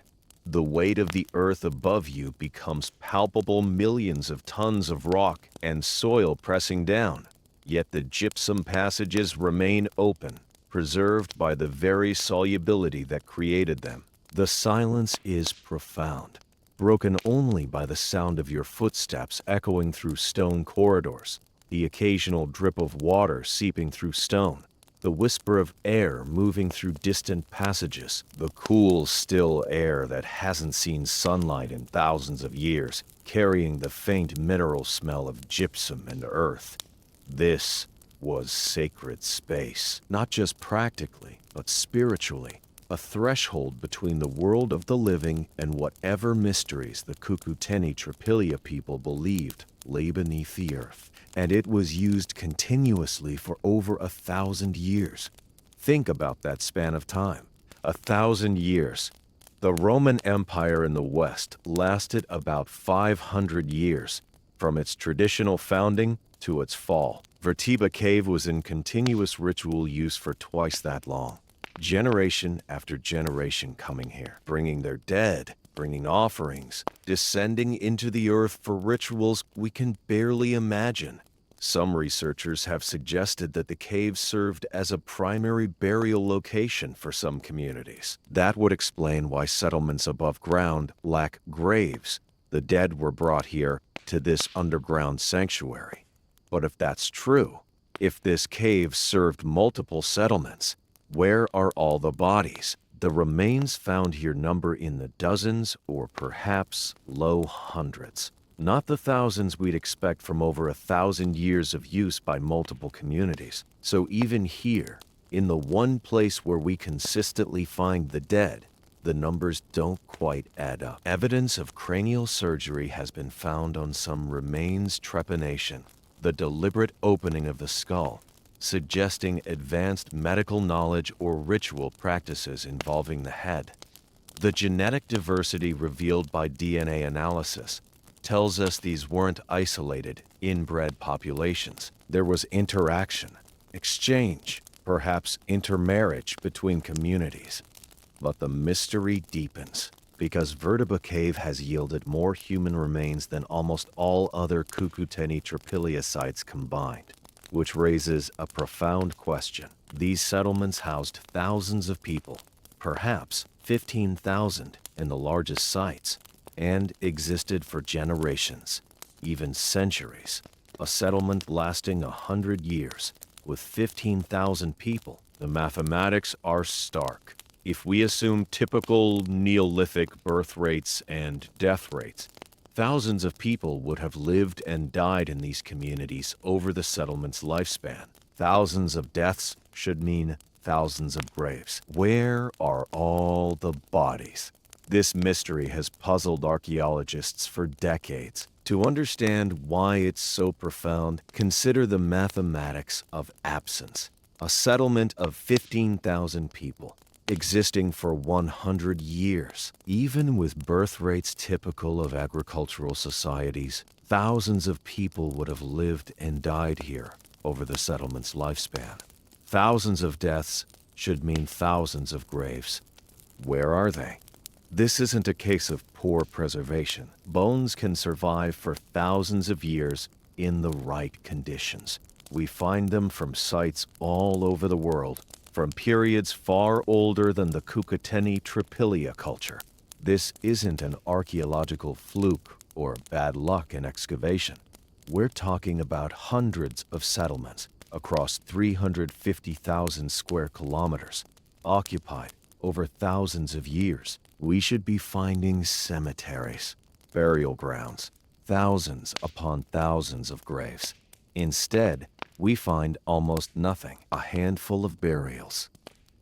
The weight of the earth above you becomes palpable, millions of tons of rock and soil pressing down. Yet the gypsum passages remain open, preserved by the very solubility that created them. The silence is profound, broken only by the sound of your footsteps echoing through stone corridors, the occasional drip of water seeping through stone, the whisper of air moving through distant passages, the cool, still air that hasn't seen sunlight in thousands of years, carrying the faint mineral smell of gypsum and earth. This was sacred space, not just practically, but spiritually, a threshold between the world of the living and whatever mysteries the Cucuteni-Trypillia people believed lay beneath the earth. And it was used continuously for over 1,000 years. Think about that span of time. 1,000 years. The Roman Empire in the West lasted about 500 years, from its traditional founding to its fall. Verteba Cave was in continuous ritual use for twice that long. Generation after generation coming here, bringing their dead, bringing offerings, descending into the earth for rituals we can barely imagine. Some researchers have suggested that the cave served as a primary burial location for some communities. That would explain why settlements above ground lack graves. The dead were brought here to this underground sanctuary. But if that's true, if this cave served multiple settlements, where are all the bodies? The remains found here number in the dozens or perhaps low hundreds. Not the thousands we'd expect from over 1,000 years of use by multiple communities. So even here, in the one place where we consistently find the dead, the numbers don't quite add up. Evidence of cranial surgery has been found on some remains trepanation, the deliberate opening of the skull, suggesting advanced medical knowledge or ritual practices involving the head. The genetic diversity revealed by DNA analysis tells us these weren't isolated, inbred populations. There was interaction, exchange, perhaps intermarriage between communities. But the mystery deepens, because Vertebra Cave has yielded more human remains than almost all other Cucuteni-Trypillia sites combined, which raises a profound question. These settlements housed thousands of people, perhaps 15,000 in the largest sites, and existed for generations, even centuries. A settlement lasting 100 years, with 15,000 people. The mathematics are stark. If we assume typical Neolithic birth rates and death rates, thousands of people would have lived and died in these communities over the settlement's lifespan. Thousands of deaths should mean thousands of graves. Where are all the bodies? This mystery has puzzled archaeologists for decades. To understand why it's so profound, consider the mathematics of absence. A settlement of 15,000 people, existing for 100 years. Even with birth rates typical of agricultural societies, thousands of people would have lived and died here over the settlement's lifespan. Thousands of deaths should mean thousands of graves. Where are they? This isn't a case of poor preservation. Bones can survive for thousands of years in the right conditions. We find them from sites all over the world, from periods far older than the Cucuteni-Trypillia culture. This isn't an archaeological fluke or bad luck in excavation. We're talking about hundreds of settlements across 350,000 square kilometers, occupied over thousands of years. We should be finding cemeteries, burial grounds, thousands upon thousands of graves. Instead, we find almost nothing. A handful of burials,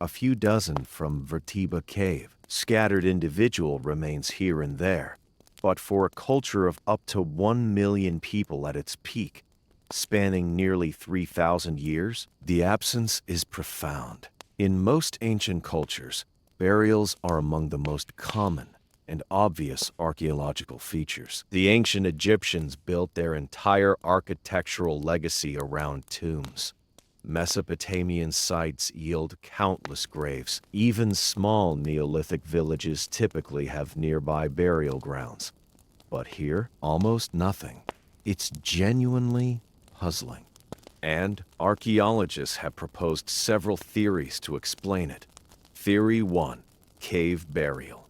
a few dozen from Vertebra Cave, scattered individual remains here and there. But for a culture of up to 1 million people at its peak, spanning nearly 3,000 years, the absence is profound. In most ancient cultures, burials are among the most common and obvious archaeological features. The ancient Egyptians built their entire architectural legacy around tombs. Mesopotamian sites yield countless graves. Even small Neolithic villages typically have nearby burial grounds. But here, almost nothing. It's genuinely puzzling. And archaeologists have proposed several theories to explain it. Theory 1. Cave burial.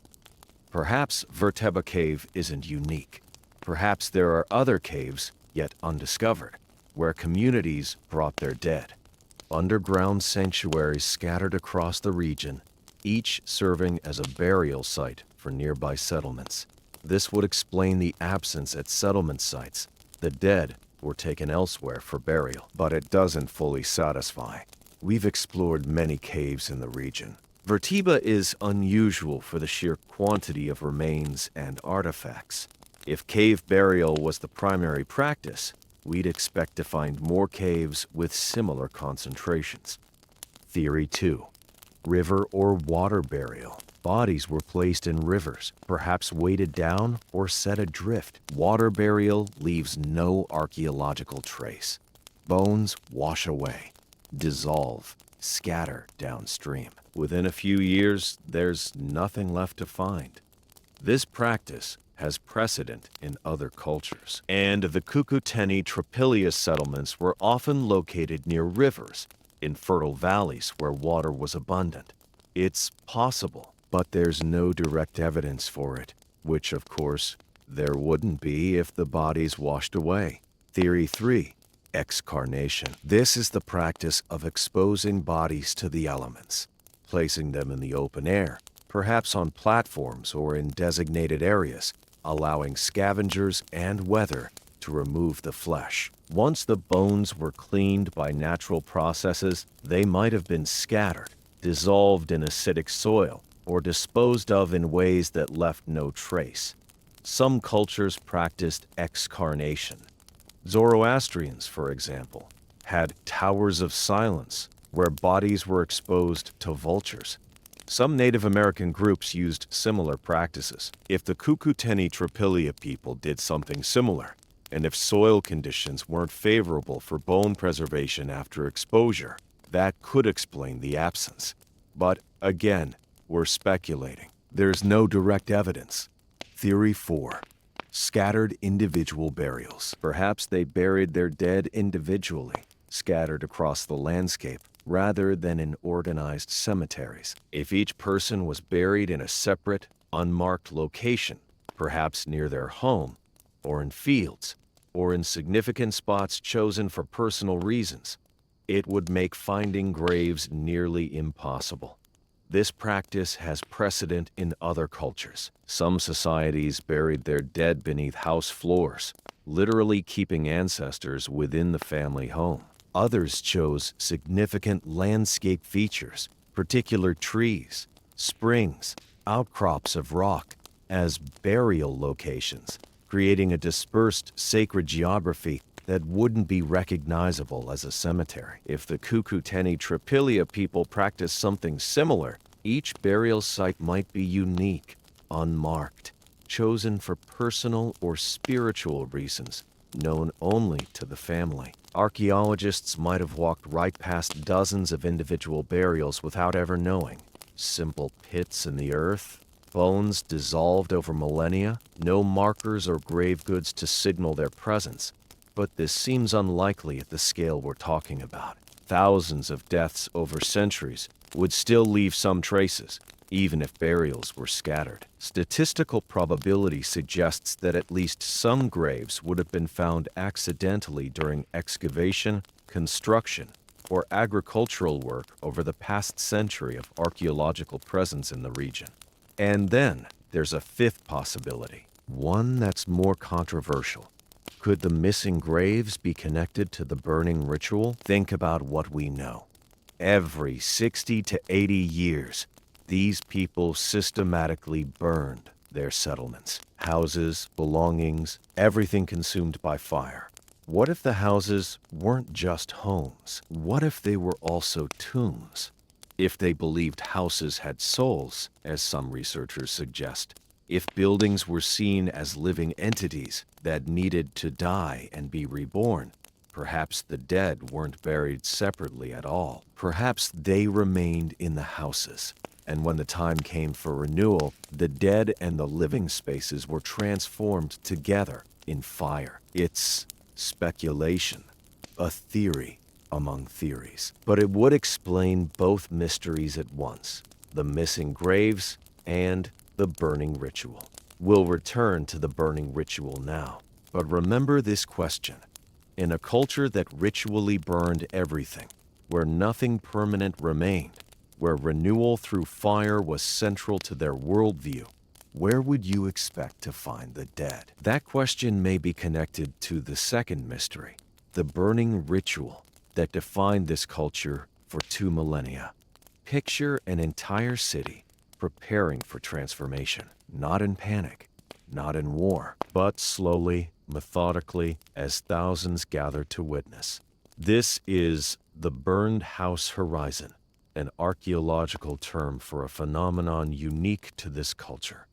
Perhaps Vertebra Cave isn't unique. Perhaps there are other caves, yet undiscovered, where communities brought their dead. Underground sanctuaries scattered across the region, each serving as a burial site for nearby settlements. This would explain the absence at settlement sites. The dead were taken elsewhere for burial, but it doesn't fully satisfy. We've explored many caves in the region. Vertebra is unusual for the sheer quantity of remains and artifacts. If cave burial was the primary practice, we'd expect to find more caves with similar concentrations. Theory 2. River or water burial. Bodies were placed in rivers, perhaps weighted down or set adrift. Water burial leaves no archaeological trace. Bones wash away, dissolve, scatter downstream. Within a few years, there's nothing left to find. This practice has precedent in other cultures, and the Cucuteni-Trypillia settlements were often located near rivers, in fertile valleys where water was abundant. It's possible, but there's no direct evidence for it, which, of course, there wouldn't be if the bodies washed away. Theory 3. Excarnation. This is the practice of exposing bodies to the elements, placing them in the open air, perhaps on platforms or in designated areas, allowing scavengers and weather to remove the flesh. Once the bones were cleaned by natural processes, they might have been scattered, dissolved in acidic soil, or disposed of in ways that left no trace. Some cultures practiced excarnation. Zoroastrians, for example, had towers of silence, where bodies were exposed to vultures. Some Native American groups used similar practices. If the Cucuteni-Trypillia people did something similar, and if soil conditions weren't favorable for bone preservation after exposure, that could explain the absence. But again, we're speculating. There's no direct evidence. Theory 4. Scattered individual burials. Perhaps they buried their dead individually, scattered across the landscape, rather than in organized cemeteries. If each person was buried in a separate, unmarked location, perhaps near their home, or in fields, or in significant spots chosen for personal reasons, it would make finding graves nearly impossible. This practice has precedent in other cultures. Some societies buried their dead beneath house floors, literally keeping ancestors within the family home. Others chose significant landscape features, particular trees, springs, outcrops of rock, as burial locations, creating a dispersed sacred geography that wouldn't be recognizable as a cemetery. If the Cucuteni-Trypillia people practiced something similar, each burial site might be unique, unmarked, chosen for personal or spiritual reasons, known only to the family. Archaeologists might have walked right past dozens of individual burials without ever knowing. Simple pits in the earth, bones dissolved over millennia, no markers or grave goods to signal their presence. But this seems unlikely at the scale we're talking about. Thousands of deaths over centuries would still leave some traces, even if burials were scattered. Statistical probability suggests that at least some graves would have been found accidentally during excavation, construction, or agricultural work over the past century of archaeological presence in the region. And then there's a fifth possibility, one that's more controversial. Could the missing graves be connected to the burning ritual? Think about what we know. Every 60 to 80 years, these people systematically burned their settlements. Houses, belongings, everything consumed by fire. What if the houses weren't just homes? What if they were also tombs? If they believed houses had souls, as some researchers suggest, if buildings were seen as living entities that needed to die and be reborn, perhaps the dead weren't buried separately at all. Perhaps they remained in the houses, and when the time came for renewal, the dead and the living spaces were transformed together in fire. It's speculation, a theory among theories. But it would explain both mysteries at once, the missing graves and the burning ritual. We'll return to the burning ritual now. But remember this question. In a culture that ritually burned everything, where nothing permanent remained, where renewal through fire was central to their worldview, where would you expect to find the dead? That question may be connected to the second mystery, the burning ritual that defined this culture for 2 millennia. Picture an entire city preparing for transformation, not in panic, not in war, but slowly, methodically, as thousands gather to witness. This is the burned house horizon, an archaeological term for a phenomenon unique to this culture.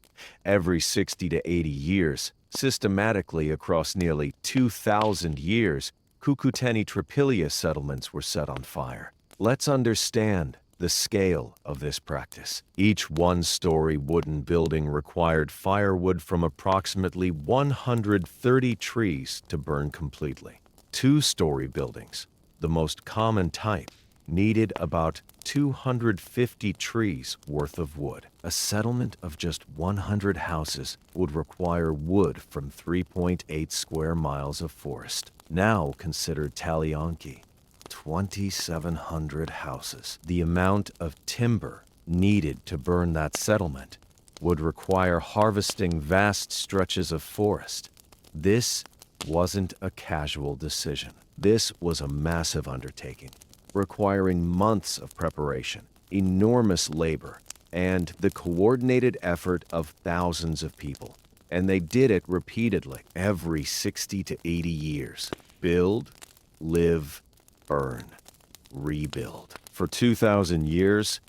Every 60 to 80 years, systematically across nearly 2,000 years, Cucuteni-Trypillia settlements were set on fire. Let's understand the scale of this practice. Each one-story wooden building required firewood from approximately 130 trees to burn completely. Two-story buildings, the most common type, needed about 250 trees worth of wood. A settlement of just 100 houses would require wood from 3.8 square miles of forest. Now consider Talionki, 2,700 houses. The amount of timber needed to burn that settlement would require harvesting vast stretches of forest. This wasn't a casual decision. This was a massive undertaking, requiring months of preparation, enormous labor, and the coordinated effort of thousands of people. And they did it repeatedly, every 60 to 80 years. Build, live, burn, rebuild. For 2,000 years,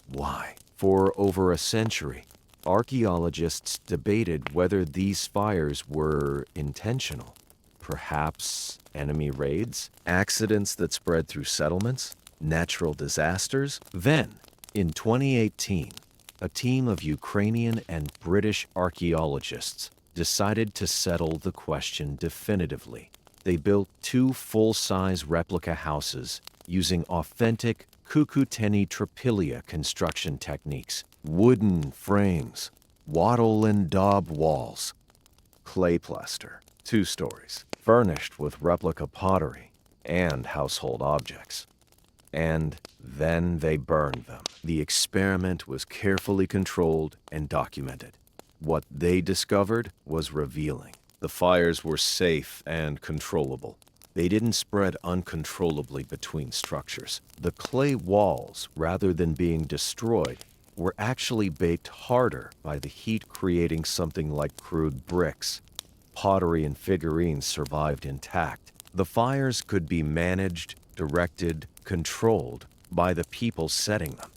why? For over a century, archaeologists debated whether these fires were intentional. Perhaps enemy raids, accidents that spread through settlements, natural disasters. Then, in 2018, a team of Ukrainian and British archaeologists decided to settle the question definitively. They built 2 full-size replica houses using authentic Cucuteni-Trypillia construction techniques, wooden frames, wattle and daub walls, clay plaster, 2 stories, furnished with replica pottery and household objects. And then they burned them. The experiment was carefully controlled and documented. What they discovered was revealing. The fires were safe and controllable. They didn't spread uncontrollably between structures. The clay walls, rather than being destroyed, were actually baked harder by the heat, creating something like crude bricks. Pottery and figurines survived intact. The fires could be managed, directed, controlled by the people setting them.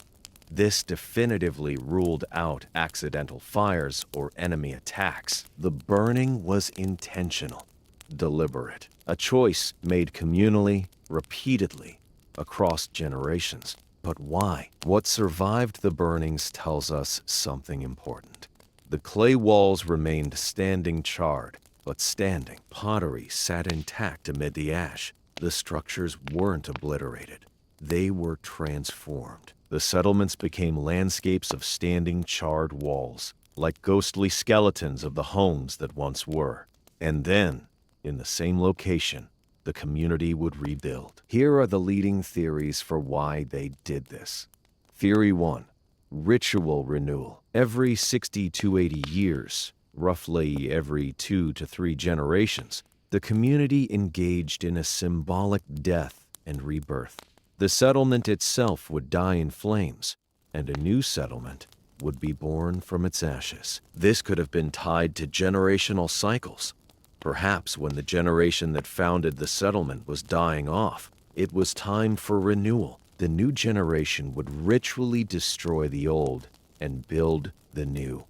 This definitively ruled out accidental fires or enemy attacks. The burning was intentional, deliberate, a choice made communally, repeatedly, across generations. But why? What survived the burnings tells us something important. The clay walls remained standing charred, but standing. Pottery sat intact amid the ash. The structures weren't obliterated. They were transformed. The settlements became landscapes of standing charred walls, like ghostly skeletons of the homes that once were. And then, in the same location, the community would rebuild. Here are the leading theories for why they did this. Theory 1. Ritual renewal. Every 60 to 80 years, roughly every 2 to 3 generations, the community engaged in a symbolic death and rebirth. The settlement itself would die in flames, and a new settlement would be born from its ashes. This could have been tied to generational cycles. Perhaps when the generation that founded the settlement was dying off, it was time for renewal. The new generation would ritually destroy the old and build the new.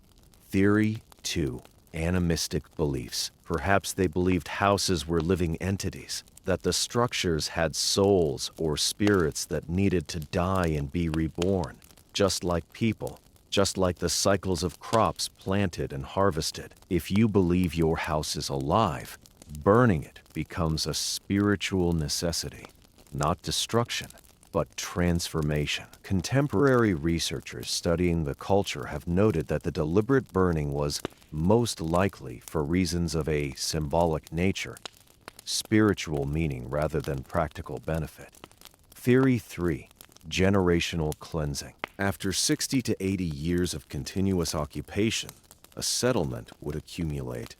Theory 2. Animistic beliefs. Perhaps they believed houses were living entities, that the structures had souls or spirits that needed to die and be reborn, just like people, just like the cycles of crops planted and harvested. If you believe your house is alive, burning it becomes a spiritual necessity, not destruction, but transformation. Contemporary researchers studying the culture have noted that the deliberate burning was most likely for reasons of a symbolic nature, spiritual meaning rather than practical benefit. Theory 3. Generational cleansing. After 60 to 80 years of continuous occupation, a settlement would accumulate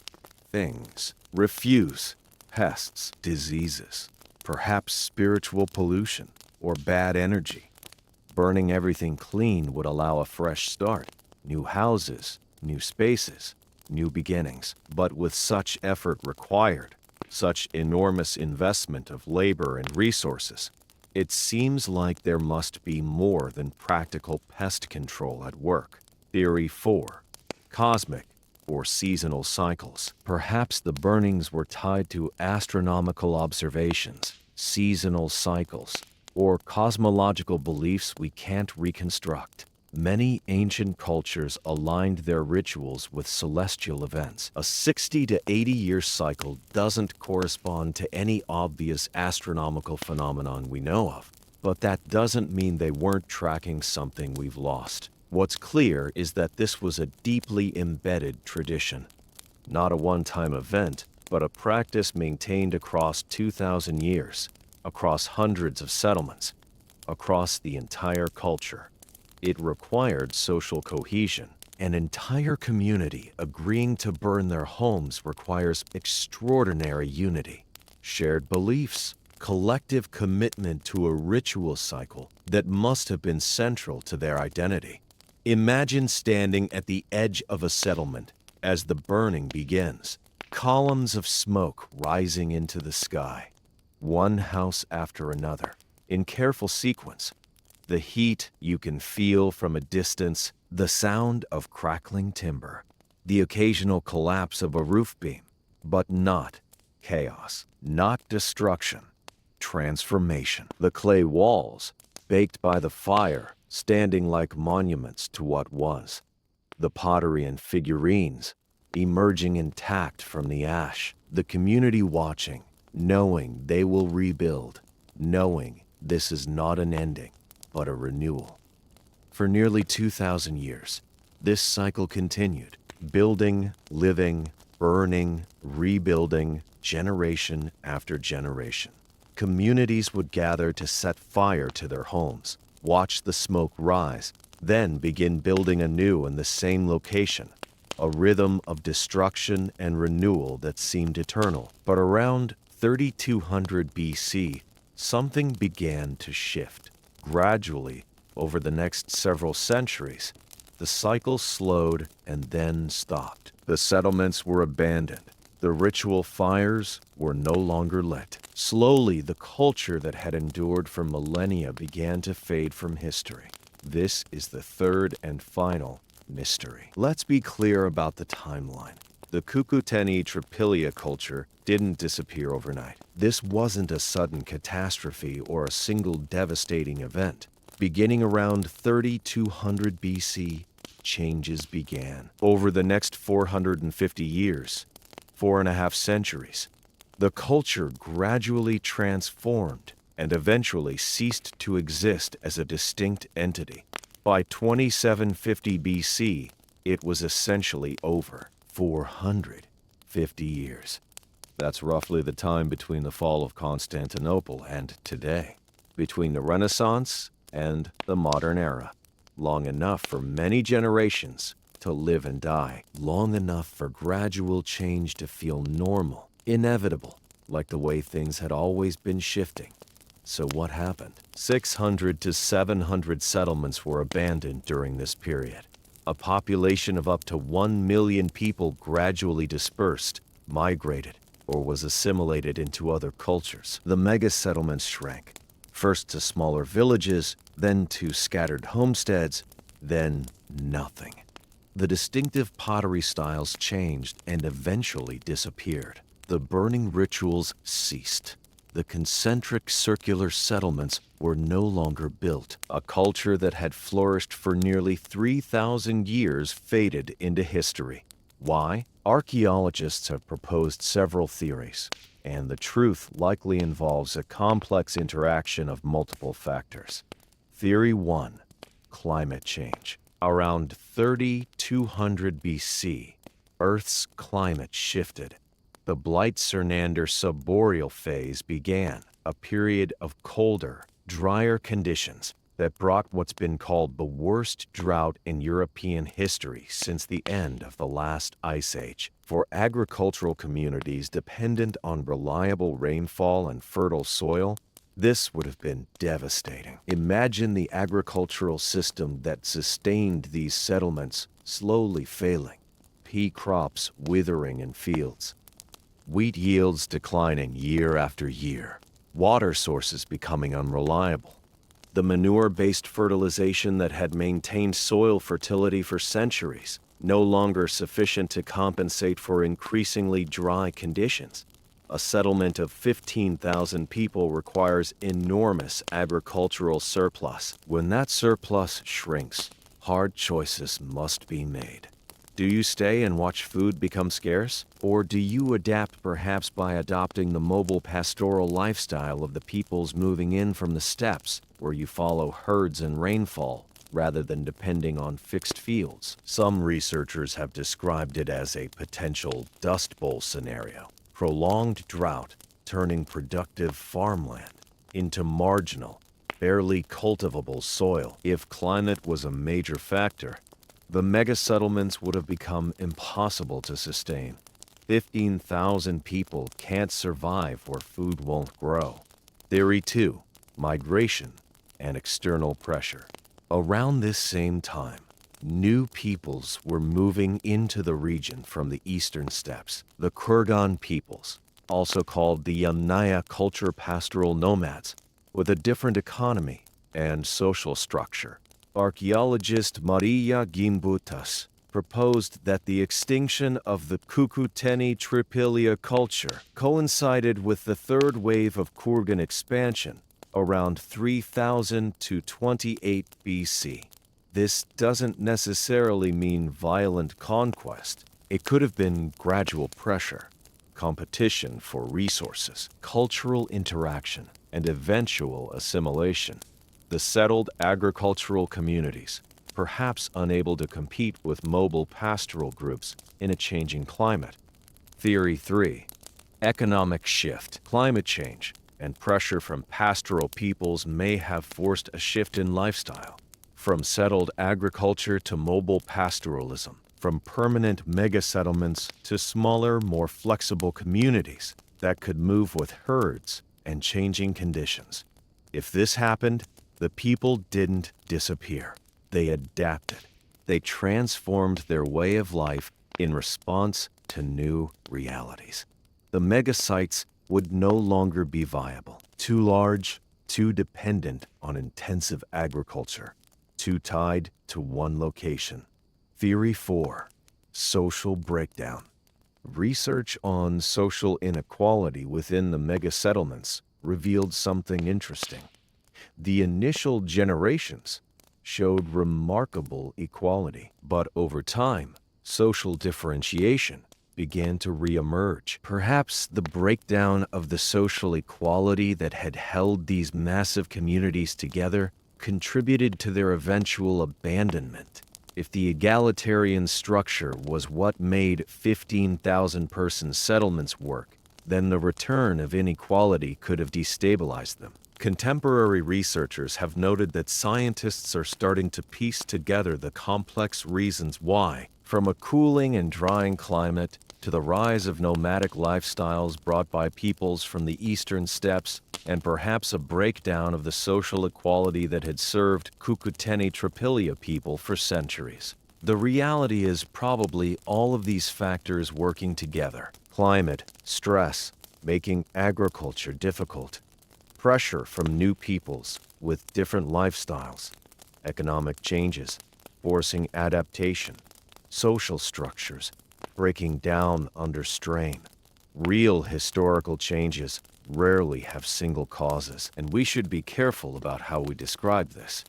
things, refuse, pests, diseases, perhaps spiritual pollution or bad energy. Burning everything clean would allow a fresh start, new houses, new spaces, new beginnings. But with such effort required, such enormous investment of labor and resources, it seems like there must be more than practical pest control at work. Theory 4. Cosmic or seasonal cycles. Perhaps the burnings were tied to astronomical observations, seasonal cycles, or cosmological beliefs we can't reconstruct. Many ancient cultures aligned their rituals with celestial events. A 60 to 80-year cycle doesn't correspond to any obvious astronomical phenomenon we know of, but that doesn't mean they weren't tracking something we've lost. What's clear is that this was a deeply embedded tradition, not a one-time event, but a practice maintained across 2,000 years, across hundreds of settlements, across the entire culture. It required social cohesion. An entire community agreeing to burn their homes requires extraordinary unity, shared beliefs, collective commitment to a ritual cycle that must have been central to their identity. Imagine standing at the edge of a settlement as the burning begins, columns of smoke rising into the sky, one house after another, in careful sequence. The heat you can feel from a distance, the sound of crackling timber, the occasional collapse of a roof beam, but not chaos, not destruction, transformation. The clay walls, baked by the fire, standing like monuments to what was. The pottery and figurines, emerging intact from the ash. The community watching, knowing they will rebuild, knowing this is not an ending, but a renewal. For nearly 2,000 years, this cycle continued, building, living, burning, rebuilding, generation after generation. Communities would gather to set fire to their homes, watch the smoke rise, then begin building anew in the same location, a rhythm of destruction and renewal that seemed eternal. But around 3200 BC, something began to shift. Gradually, over the next several centuries, the cycle slowed and then stopped. The settlements were abandoned. The ritual fires were no longer lit. Slowly, the culture that had endured for millennia began to fade from history. This is the third and final mystery. Let's be clear about the timeline. The Cucuteni-Trypillia culture didn't disappear overnight. This wasn't a sudden catastrophe or a single devastating event. Beginning around 3200 BC, changes began. Over the next 450 years, 4.5 centuries, the culture gradually transformed and eventually ceased to exist as a distinct entity. By 2750 BC, it was essentially over. 450 years. That's roughly the time between the fall of Constantinople and today, between the Renaissance and the modern era. Long enough for many generations to live and die. Long enough for gradual change to feel normal, inevitable, like the way things had always been shifting. So what happened? 600 to 700 settlements were abandoned during this period. A population of up to 1 million people gradually dispersed, migrated, or was assimilated into other cultures. The mega-settlements shrank, first to smaller villages, then to scattered homesteads, then nothing. The distinctive pottery styles changed and eventually disappeared. The burning rituals ceased. The concentric circular settlements were no longer built. A culture that had flourished for nearly 3,000 years faded into history. Why? Archaeologists have proposed several theories, and the truth likely involves a complex interaction of multiple factors. Theory 1. Climate change. Around 3200 BC, Earth's climate shifted. The Blytz-Sernander subboreal phase began, a period of colder, drier conditions that brought what's been called the worst drought in European history since the end of the last ice age. For agricultural communities dependent on reliable rainfall and fertile soil, this would have been devastating. Imagine the agricultural system that sustained these settlements slowly failing, pea crops withering in fields, wheat yields declining year after year, water sources becoming unreliable. The manure-based fertilization that had maintained soil fertility for centuries, no longer sufficient to compensate for increasingly dry conditions. A settlement of 15,000 people requires enormous agricultural surplus. When that surplus shrinks, hard choices must be made. Do you stay and watch food become scarce? Or do you adapt perhaps by adopting the mobile pastoral lifestyle of the peoples moving in from the steppes, where you follow herds and rainfall rather than depending on fixed fields? Some researchers have described it as a potential Dust Bowl scenario. Prolonged drought turning productive farmland into marginal, barely cultivable soil. If climate was a major factor, the mega-settlements would have become impossible to sustain. 15,000 people can't survive where food won't grow. Theory 2. Migration and external pressure. Around this same time, new peoples were moving into the region from the eastern steppes. The Kurgan peoples, also called the Yamnaya culture pastoral nomads, with a different economy and social structure. Archaeologist Maria Gimbutas proposed that the extinction of the Cucuteni-Trypillia culture coincided with the third wave of Kurgan expansion around 3000 to 28 BC. This doesn't necessarily mean violent conquest. It could have been gradual pressure, competition for resources, cultural interaction, and eventual assimilation. The settled agricultural communities, perhaps unable to compete with mobile pastoral groups in a changing climate. Theory 3. Economic shift, climate change, and pressure from pastoral peoples may have forced a shift in lifestyle. From settled agriculture to mobile pastoralism, from permanent mega-settlements to smaller, more flexible communities that could move with herds and changing conditions. If this happened, the people didn't disappear. They adapted. They transformed their way of life in response to new realities. The mega-sites would no longer be viable. Too large, too dependent on intensive agriculture, too tied to one location. Theory 4. Social breakdown. Research on social inequality within the mega-settlements revealed something interesting. The initial generations showed remarkable equality, but over time, social differentiation began to re-emerge. Perhaps the breakdown of the social equality that had held these massive communities together contributed to their eventual abandonment. If the egalitarian structure was what made 15,000-person settlements work, then the return of inequality could have destabilized them. Contemporary researchers have noted that scientists are starting to piece together the complex reasons why, from a cooling and drying climate to the rise of nomadic lifestyles brought by peoples from the eastern steppes, and perhaps a breakdown of the social equality that had served Cucuteni-Trypillia people for centuries. The reality is probably all of these factors working together. Climate, stress, making agriculture difficult, pressure from new peoples with different lifestyles, economic changes, forcing adaptation, social structures, breaking down under strain. Real historical changes rarely have single causes, and we should be careful about how we describe this.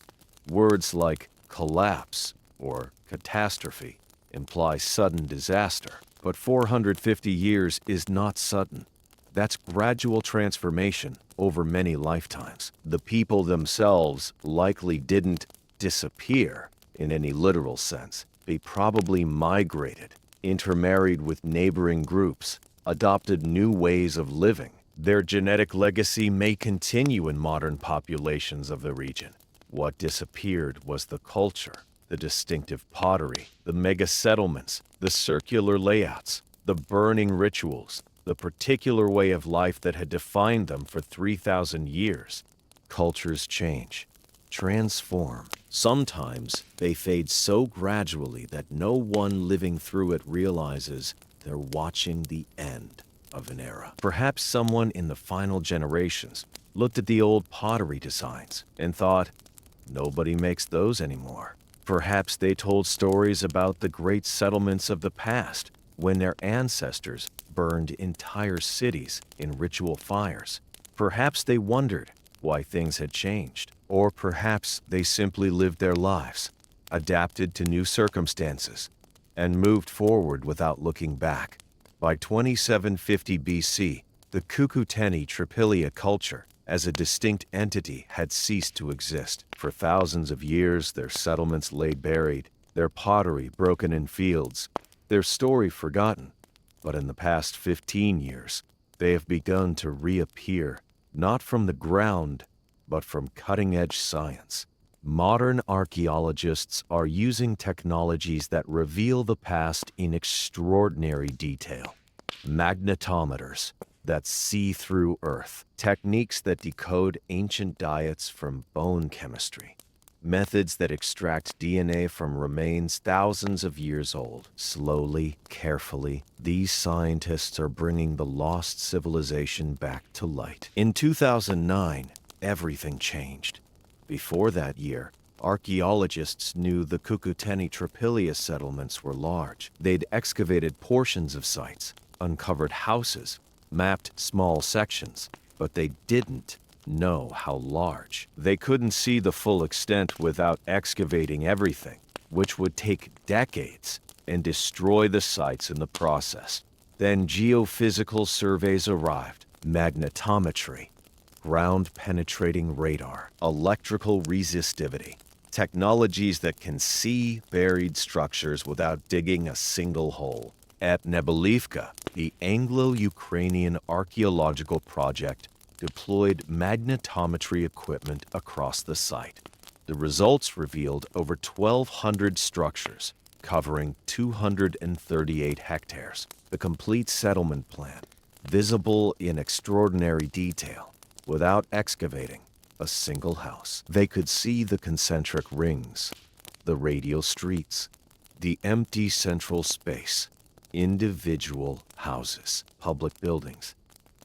Words like collapse or catastrophe imply sudden disaster, but 450 years is not sudden. That's gradual transformation over many lifetimes. The people themselves likely didn't disappear in any literal sense. They probably migrated, intermarried with neighboring groups, adopted new ways of living. Their genetic legacy may continue in modern populations of the region. What disappeared was the culture, the distinctive pottery, the mega-settlements, the circular layouts, the burning rituals, the particular way of life that had defined them for 3,000 years. Cultures change, transform. Sometimes they fade so gradually that no one living through it realizes they're watching the end of an era. Perhaps someone in the final generations looked at the old pottery designs and thought, nobody makes those anymore. Perhaps they told stories about the great settlements of the past when their ancestors burned entire cities in ritual fires. Perhaps they wondered why things had changed. Or perhaps they simply lived their lives, adapted to new circumstances, and moved forward without looking back. By 2750 BC, the Cucuteni-Trypillia culture as a distinct entity had ceased to exist. For thousands of years, their settlements lay buried, their pottery broken in fields, their story forgotten. But in the past 15 years, they have begun to reappear, not from the ground, but from cutting-edge science. Modern archaeologists are using technologies that reveal the past in extraordinary detail. Magnetometers that see through Earth, techniques that decode ancient diets from bone chemistry, methods that extract DNA from remains thousands of years old. Slowly, carefully, these scientists are bringing the lost civilization back to light. In 2009, everything changed. Before that year, archaeologists knew the Cucuteni-Trypillia settlements were large. They'd excavated portions of sites, uncovered houses, mapped small sections, but they didn't know how large. They couldn't see the full extent without excavating everything, which would take decades and destroy the sites in the process. Then geophysical surveys arrived, magnetometry, ground-penetrating radar, electrical resistivity, technologies that can see buried structures without digging a single hole. At Nebelivka, the Anglo-Ukrainian archaeological project deployed magnetometry equipment across the site. The results revealed over 1,200 structures, covering 238 hectares. The complete settlement plan, visible in extraordinary detail, without excavating a single house. They could see the concentric rings, the radial streets, the empty central space, individual houses, public buildings,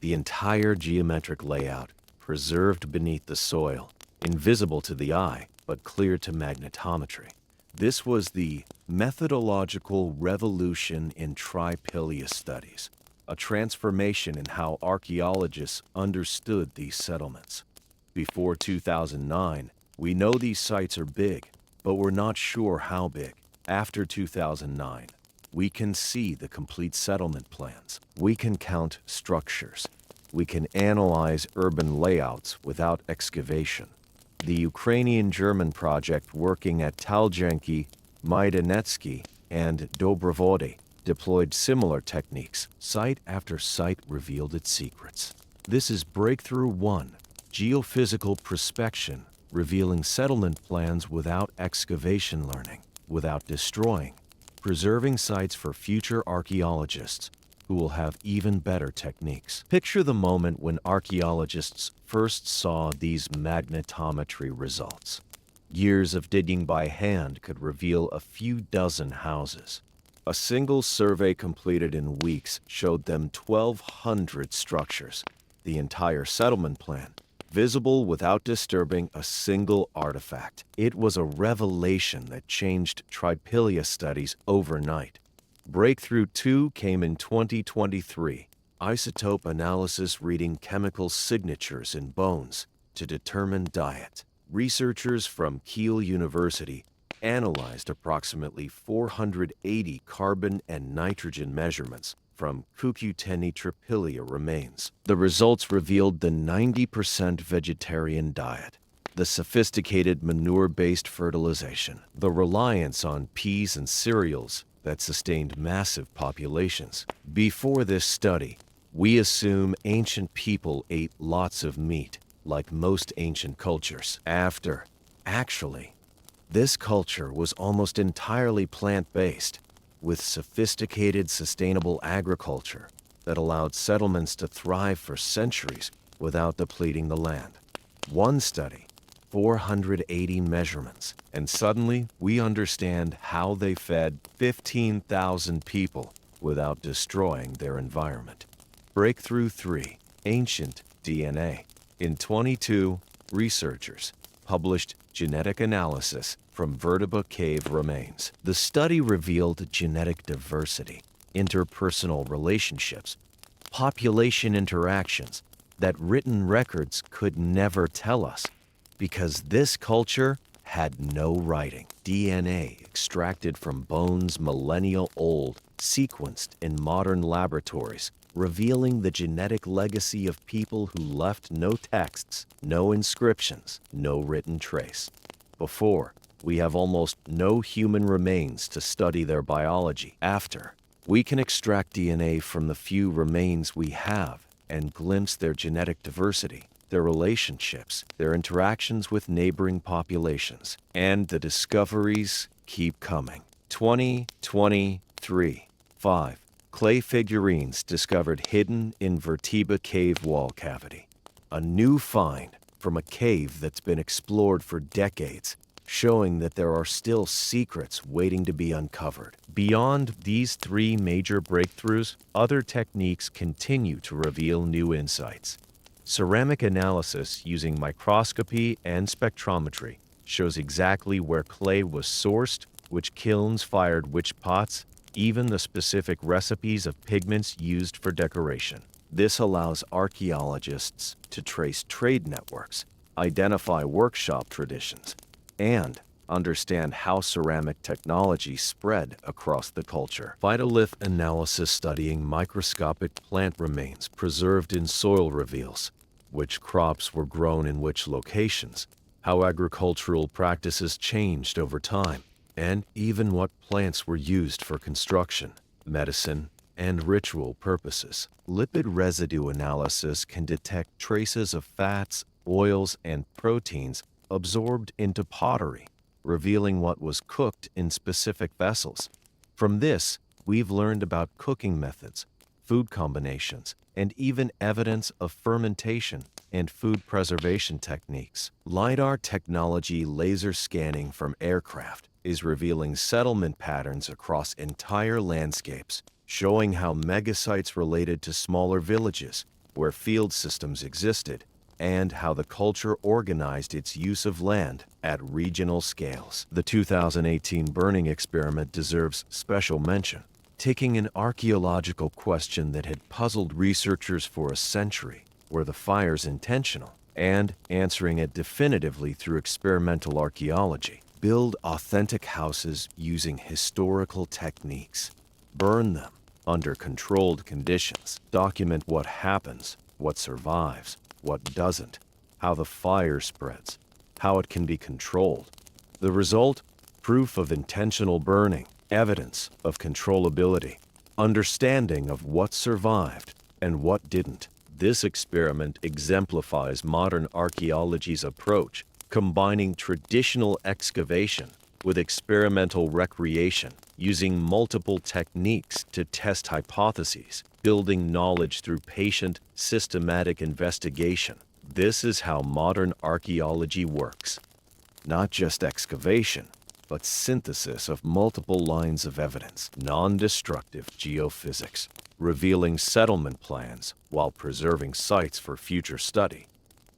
the entire geometric layout preserved beneath the soil, invisible to the eye, but clear to magnetometry. This was the methodological revolution in Trypillia studies, a transformation in how archaeologists understood these settlements. Before 2009, we know these sites are big, but we're not sure how big. After 2009, we can see the complete settlement plans. We can count structures. We can analyze urban layouts without excavation. The Ukrainian-German project working at Taljanki, Majdanetsky, and Dobrovody deployed similar techniques. Site after site revealed its secrets. This is Breakthrough 1, Geophysical Prospection, revealing settlement plans without excavation learning, without destroying, preserving sites for future archaeologists who will have even better techniques. Picture the moment when archaeologists first saw these magnetometry results. Years of digging by hand could reveal a few dozen houses. A single survey completed in weeks showed them 1,200 structures, the entire settlement plan, visible without disturbing a single artifact. It was a revelation that changed Trypillia studies overnight. Breakthrough 2 came in 2023, isotope analysis reading chemical signatures in bones to determine diet. Researchers from Kiel University analyzed approximately 480 carbon and nitrogen measurements from Cucuteni-Trypillia remains. The results revealed the 90% vegetarian diet, the sophisticated manure-based fertilization, the reliance on peas and cereals that sustained massive populations. Before this study, we assume ancient people ate lots of meat, like most ancient cultures. Actually, this culture was almost entirely plant-based, with sophisticated, sustainable agriculture that allowed settlements to thrive for centuries without depleting the land. One study, 480 measurements, and suddenly we understand how they fed 15,000 people without destroying their environment. Breakthrough 3, Ancient DNA. In 22, researchers published genetic analysis from vertebra cave remains. The study revealed genetic diversity, interpersonal relationships, population interactions that written records could never tell us, because this culture had no writing. DNA extracted from bones millennia old, sequenced in modern laboratories, revealing the genetic legacy of people who left no texts, no inscriptions, no written trace. Before, we have almost no human remains to study their biology. After, we can extract DNA from the few remains we have and glimpse their genetic diversity, their relationships, their interactions with neighboring populations, and the discoveries keep coming. 2023. 5. Clay figurines discovered hidden in vertebra cave wall cavity. A new find from a cave that's been explored for decades showing that there are still secrets waiting to be uncovered. Beyond these three major breakthroughs, other techniques continue to reveal new insights. Ceramic analysis using microscopy and spectrometry shows exactly where clay was sourced, which kilns fired which pots, even the specific recipes of pigments used for decoration. This allows archaeologists to trace trade networks, identify workshop traditions, and understand how ceramic technology spread across the culture. Phytolith analysis studying microscopic plant remains preserved in soil reveals which crops were grown in which locations, how agricultural practices changed over time, and even what plants were used for construction, medicine, and ritual purposes. Lipid residue analysis can detect traces of fats, oils, and proteins absorbed into pottery, revealing what was cooked in specific vessels. From this, we've learned about cooking methods, food combinations, and even evidence of fermentation and food preservation techniques. LiDAR technology laser scanning from aircraft is revealing settlement patterns across entire landscapes, showing how megasites related to smaller villages where field systems existed, and how the culture organized its use of land at regional scales. The 2018 burning experiment deserves special mention, taking an archaeological question that had puzzled researchers for a century, were the fires intentional, and answering it definitively through experimental archaeology. Build authentic houses using historical techniques. Burn them under controlled conditions. Document what happens, what survives, what doesn't, how the fire spreads, how it can be controlled. The result? Proof of intentional burning, evidence of controllability, understanding of what survived and what didn't. This experiment exemplifies modern archaeology's approach, combining traditional excavation with experimental recreation, using multiple techniques to test hypotheses, building knowledge through patient, systematic investigation. This is how modern archaeology works. Not just excavation, but synthesis of multiple lines of evidence, non-destructive geophysics, revealing settlement plans while preserving sites for future study,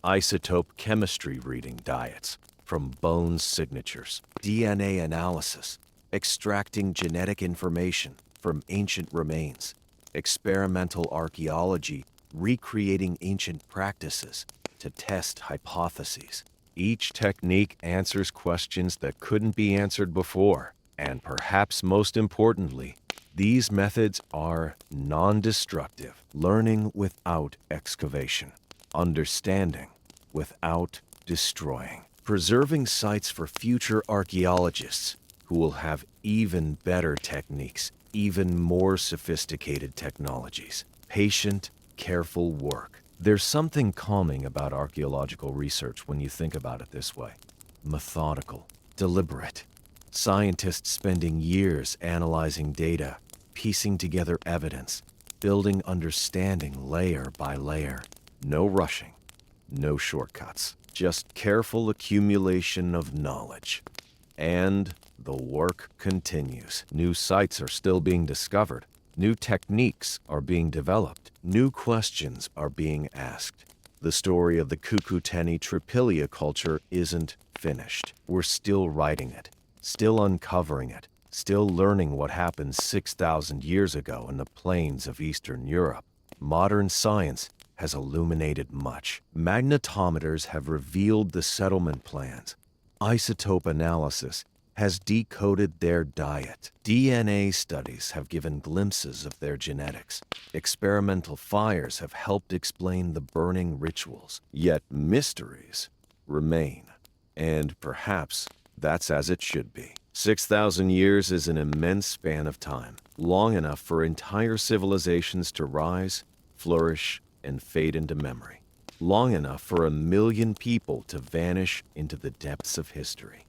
isotope chemistry reading diets from bone signatures, DNA analysis, extracting genetic information from ancient remains, experimental archaeology recreating ancient practices to test hypotheses. Each technique answers questions that couldn't be answered before, and perhaps most importantly, these methods are non-destructive, learning without excavation, understanding without destroying, preserving sites for future archaeologists who will have even better techniques, even more sophisticated technologies, patient, careful work. There's something calming about archaeological research when you think about it this way. Methodical, deliberate. Scientists spending years analyzing data, piecing together evidence, building understanding layer by layer. No rushing, no shortcuts, just careful accumulation of knowledge. And the work continues. New sites are still being discovered. New techniques are being developed. New questions are being asked. The story of the Cucuteni-Trypillia culture isn't finished. We're still writing it, still uncovering it, still learning what happened 6,000 years ago in the plains of Eastern Europe. Modern science has illuminated much. Magnetometers have revealed the settlement plans. Isotope analysis has decoded their diet. DNA studies have given glimpses of their genetics. Experimental fires have helped explain the burning rituals. Yet mysteries remain. And perhaps that's as it should be. 6,000 years is an immense span of time, long enough for entire civilizations to rise, flourish, and fade into memory. Long enough for 1 million people to vanish into the depths of history.